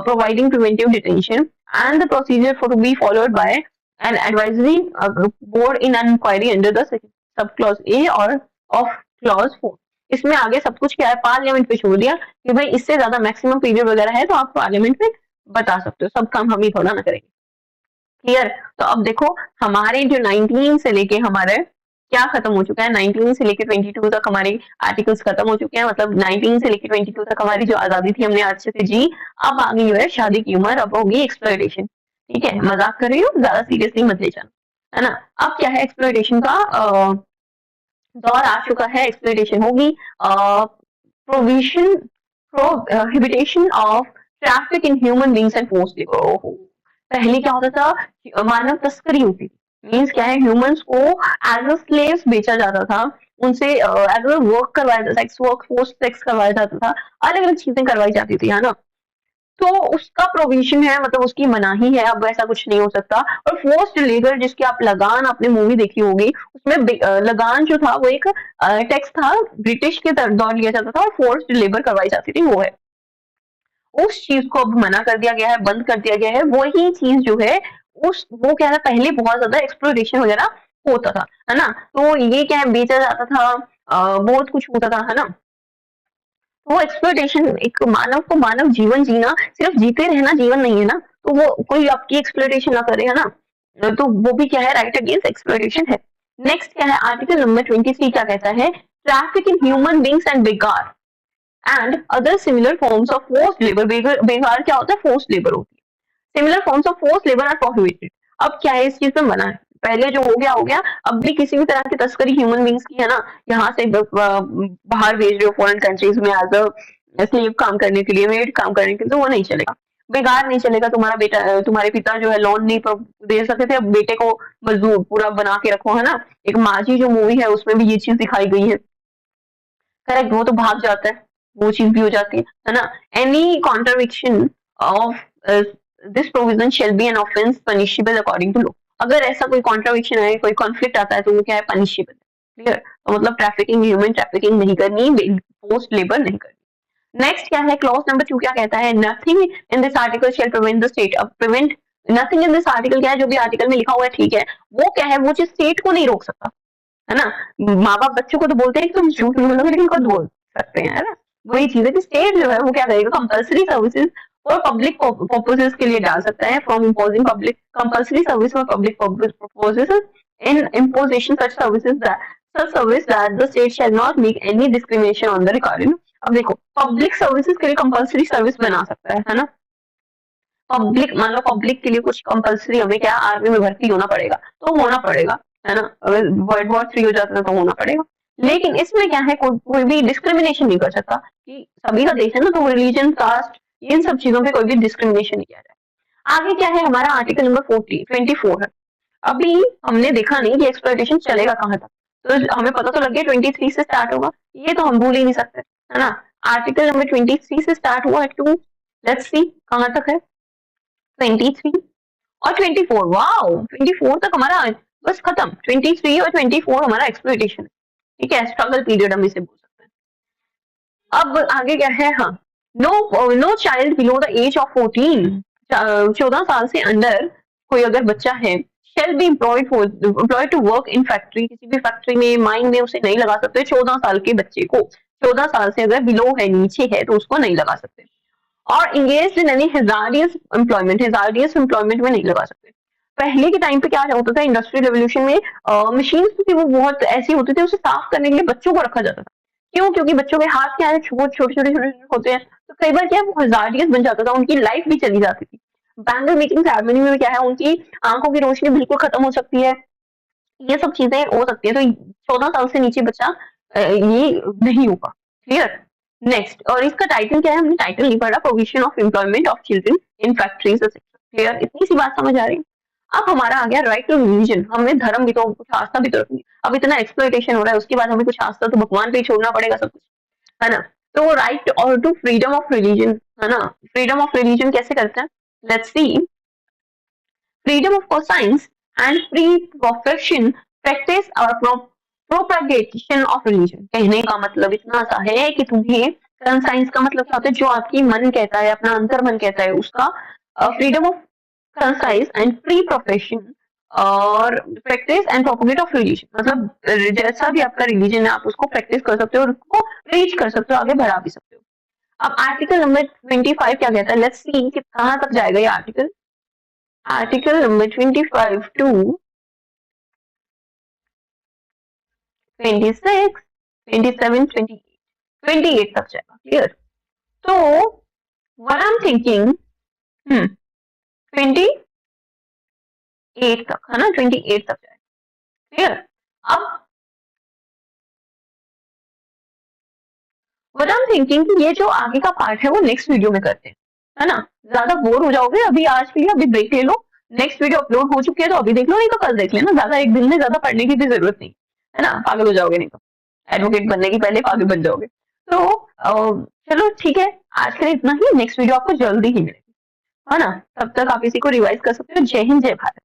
providing preventive detention and the procedure for to be followed by an advisory board in an inquiry under the subclause A or of clause 4। इसमें आगे सब कुछ क्या है parliament पे छोड़ दिया कि भाई इससे ज्यादा मैक्सिमम पीरियड वगैरह है तो आप पार्लियामेंट में बता सकते हो, सब काम हम ही थोड़ा ना करेंगे। क्लियर, तो अब देखो हमारे जो 19 से लेके हमारे क्या खत्म हो चुका है, 19 से लेके 22 तक हमारे आर्टिकल्स खत्म हो चुके हैं, मतलब 19 से लेके 22 तक हमारी जो आजादी थी हमने अच्छे से जी। अब आगे जो है शादी की उम्र, अब होगी एक्सप्लॉयटेशन। ठीक है, मजाक कर रही हूँ, ज्यादा सीरियसली मत ले जाना, है ना। अब क्या है एक्सप्लॉयटेशन का दौर आ चुका है, एक्सप्लॉयटेशन होगी। Provision प्रोहिबिटेशन of traffic in human beings and forced labour. पहले क्या होता था, मानव तस्करी होती थी, मीन्स क्या है ह्यूमंस को एज अ स्लेव्स बेचा जाता था, उनसे एज अ वर्क करवाया जाता था, सेक्स वर्क, फोर्स सेक्स करवाया जाता था, अलग अलग चीजें करवाई जाती थी, है ना। तो उसका प्रोविजन है, मतलब उसकी मनाही है, अब ऐसा कुछ नहीं हो सकता। और फोर्स्ड लेबर जिसकी आप लगान आपने मूवी देखी होगी, उसमें लगान जो था वो एक टैक्स था, ब्रिटिश के दौर लिया जाता था और फोर्स्ड लेबर करवाई जाती थी, वो है। उस चीज को अब मना कर दिया गया है, बंद कर दिया गया है। वही चीज जो है उस वो क्या है, पहले बहुत ज्यादा एक्सप्लोरेशन वगैरह होता था, है ना। तो ये क्या है बेचा जाता था, बहुत कुछ होता था, है ना। वो एक्सप्लोइटेशन, एक मानव को मानव जीवन जीना, सिर्फ जीते रहना जीवन नहीं है ना, तो वो कोई आपकी एक्सप्लोइटेशन ना करे, है ना, तो वो भी क्या है राइट अगेंस्ट एक्सप्लोइटेशन है। नेक्स्ट क्या है आर्टिकल नंबर 23 क्या कहता है, traffic in human beings and begar and other similar forms of forced labour. Begar क्या होता है, फोर्स्ड लेबर होती है। Similar forms of forced labour are prohibited. अब क्या है इस चीज में मना है, पहले जो हो गया, अब भी किसी भी तरह की तस्करी ह्यूमन बींग्स की, है ना, यहाँ से बाहर भेज रहे हो फॉरेन कंट्रीज में एज अ स्लेव काम करने के लिए, मेड काम करने के लिए, तो वो नहीं चलेगा। बेगार नहीं चलेगा, तुम्हारा बेटा, तुम्हारे पिता जो है लोन नहीं दे सकते थे, अब बेटे को मजदूर पूरा बना के रखो, है ना। एक माझी जो मूवी है उसमें भी ये चीज दिखाई गई है, करेक्ट, वो तो भाग जाता है, वो चीज भी हो जाती है ना। Any contradiction of this provision shall be an offence punishable according to law. अगर ऐसा कोई कॉन्ट्रडिक्शन है, कोई कॉन्फ्लिक्ट आता है तो वो क्या है, पनिशेबल है। क्लियर, तो मतलब ट्रैफिकिंग, ह्यूमन ट्रैफिकिंग नहीं करनी, फोर्स्ड लेबर नहीं करनी। नेक्स्ट क्या है क्लॉज नंबर 2 क्या कहता है, nothing in this article shall prevent the state. अब prevent, nothing in this article क्या है, जो भी आर्टिकल में लिखा हुआ है ठीक है, वो क्या है, वो चीज स्टेट को नहीं रोक सकता, है ना। माँ बाप बच्चों को तो बोलते हैं कि तुम झूठ नहीं बोलोगे, लेकिन खुद बोल सकते हैं, है ना। वही चीज है कि स्टेट जो है वो क्या करेगा, कंपल्सरी सर्विसेज और पब्लिक पर्पसेस के लिए डाल सकता है, from imposing public compulsory service or public purposes in imposition such service that the state shall not make any discrimination on the record. अब देखो पब्लिक सर्विसेज के लिए कंपल्सरी सर्विस बना सकता है ना। पब्लिक, मान लो पब्लिक के लिए कुछ कंपल्सरी, हमें क्या आर्मी में भर्ती होना पड़ेगा तो होना पड़ेगा, है ना। अगर वर्ल्ड वॉर 3 हो जाता है तो होना पड़ेगा। लेकिन इसमें क्या है, कोई भी डिस्क्रिमिनेशन नहीं कर सकता, कि सभी का देश है ना, तो रिलीजन, कास्ट, इन सब चीजों पे कोई भी डिस्क्रिमिनेशन नहीं किया जाए। आगे क्या है हमारा आर्टिकल नंबर 24 है। अभी हमने देखा नहीं कि एक्सप्लॉयटेशन चलेगा कहाँ तक, तो हमें पता तो लग गया 23 से स्टार्ट होगा, ये तो हम भूल ही नहीं सकते, है ना। आर्टिकल नंबर 23 से स्टार्ट हुआ है टू, लेट्स सी कहाँ तक है, 23 और 24। वाओ, 24 तक हमारा बस खत्म, 23 और 24 हमारा एक्सप्लॉयटेशन, ठीक है, स्ट्रगल पीरियड हम इसे बोल सकते हैं। अब आगे क्या है, हाँ, no child below the age of 14, 14 साल से अंडर कोई अगर बच्चा है, shall be employed to work in factory, किसी भी फैक्ट्री में, माइन में उसे नहीं लगा सकते। 14 साल के बच्चे को, 14 साल से अगर बिलो है, नीचे है, तो उसको नहीं लगा सकते। और engage in any hazardous employment में नहीं लगा सकते। पहले के टाइम पे क्या होता था, इंडस्ट्रियल रेवोल्यूशन में मशीन थी वो बहुत ऐसी होती थी, उसे साफ करने के लिए बच्चों को रखा जाता था। क्यों, क्योंकि बच्चों के हाथ क्या है, छोटे छोटे होते हैं, तो कई बार क्या है वो हेजार्डियस बन जाता था, उनकी लाइफ भी चली जाती थी। बैंगल मेकिंग सेरेमनी में क्या है, उनकी आंखों की रोशनी बिल्कुल खत्म हो सकती है, ये सब चीजें हो सकती है। तो 14 साल से नीचे बच्चा ये नहीं होगा। क्लियर। नेक्स्ट, और इसका टाइटल क्या है, हमने टाइटल नहीं पढ़ा, provision of employment of children in factories. Clear, इतनी सी बात समझ आ रही है। अब हमारा आ गया राइट टू रिलीजन। हमें धर्म भी तो, कुछ आस्था भी तो रखनी। अब इतना एक्सप्लॉइटेशन हो रहा है, उसके बाद हमें कुछ आस्था तो भगवान पे ही छोड़ना पड़ेगा सब कुछ, है ना। तो राइट और टू फ्रीडम ऑफ रिलीजन, है ना। फ्रीडम ऑफ रिलीजन कैसे करते हैं, let's see. freedom of conscience and free profession practice or propagation of religion। कहने का मतलब इतना सा है कि तुम्हें कंसाइंस का मतलब क्या होता है, जो आपकी मन कहता है, अपना अंतर मन कहता है, उसका freedom of conscience and free profession or practice and propagate of religion. मतलब जैसा भी आपका रिलीजन है, आप उसको प्रैक्टिस कर सकते हो और उसको रीच कर सकते हो, आगे बढ़ा भी सकते हो। अब आर्टिकल नंबर 25 क्या कहता है, लेट्स सी कि कहाँ तक जाएगा ये आर्टिकल। Article number 25 to 26, 27, 28, 28 तक जाएगा। क्लियर। तो what I'm thinking, 28 तक, है ना, 28 तक जाएगा। क्लियर। अब what I'm thinking कि ये जो आगे का पार्ट है वो नेक्स्ट वीडियो में करते हैं, है ना। ज्यादा बोर हो जाओगे अभी, आज के लिए अभी ब्रेक ले लो, नेक्स्ट वीडियो अपलोड हो चुकी है तो अभी देख लो, नहीं तो कल देख लेना। ज्यादा एक दिन में ज्यादा पढ़ने की भी जरूरत नहीं, है ना, पागल हो जाओगे नहीं तो। एडवोकेट बनने की पहले पागल बन जाओगे। तो चलो ठीक है, आज के लिए इतना ही। नेक्स्ट वीडियो आपको जल्दी ही मिलेगी, है ना। तब तक आप इसी को रिवाइज कर सकते हो। जय हिंद, जय भारत।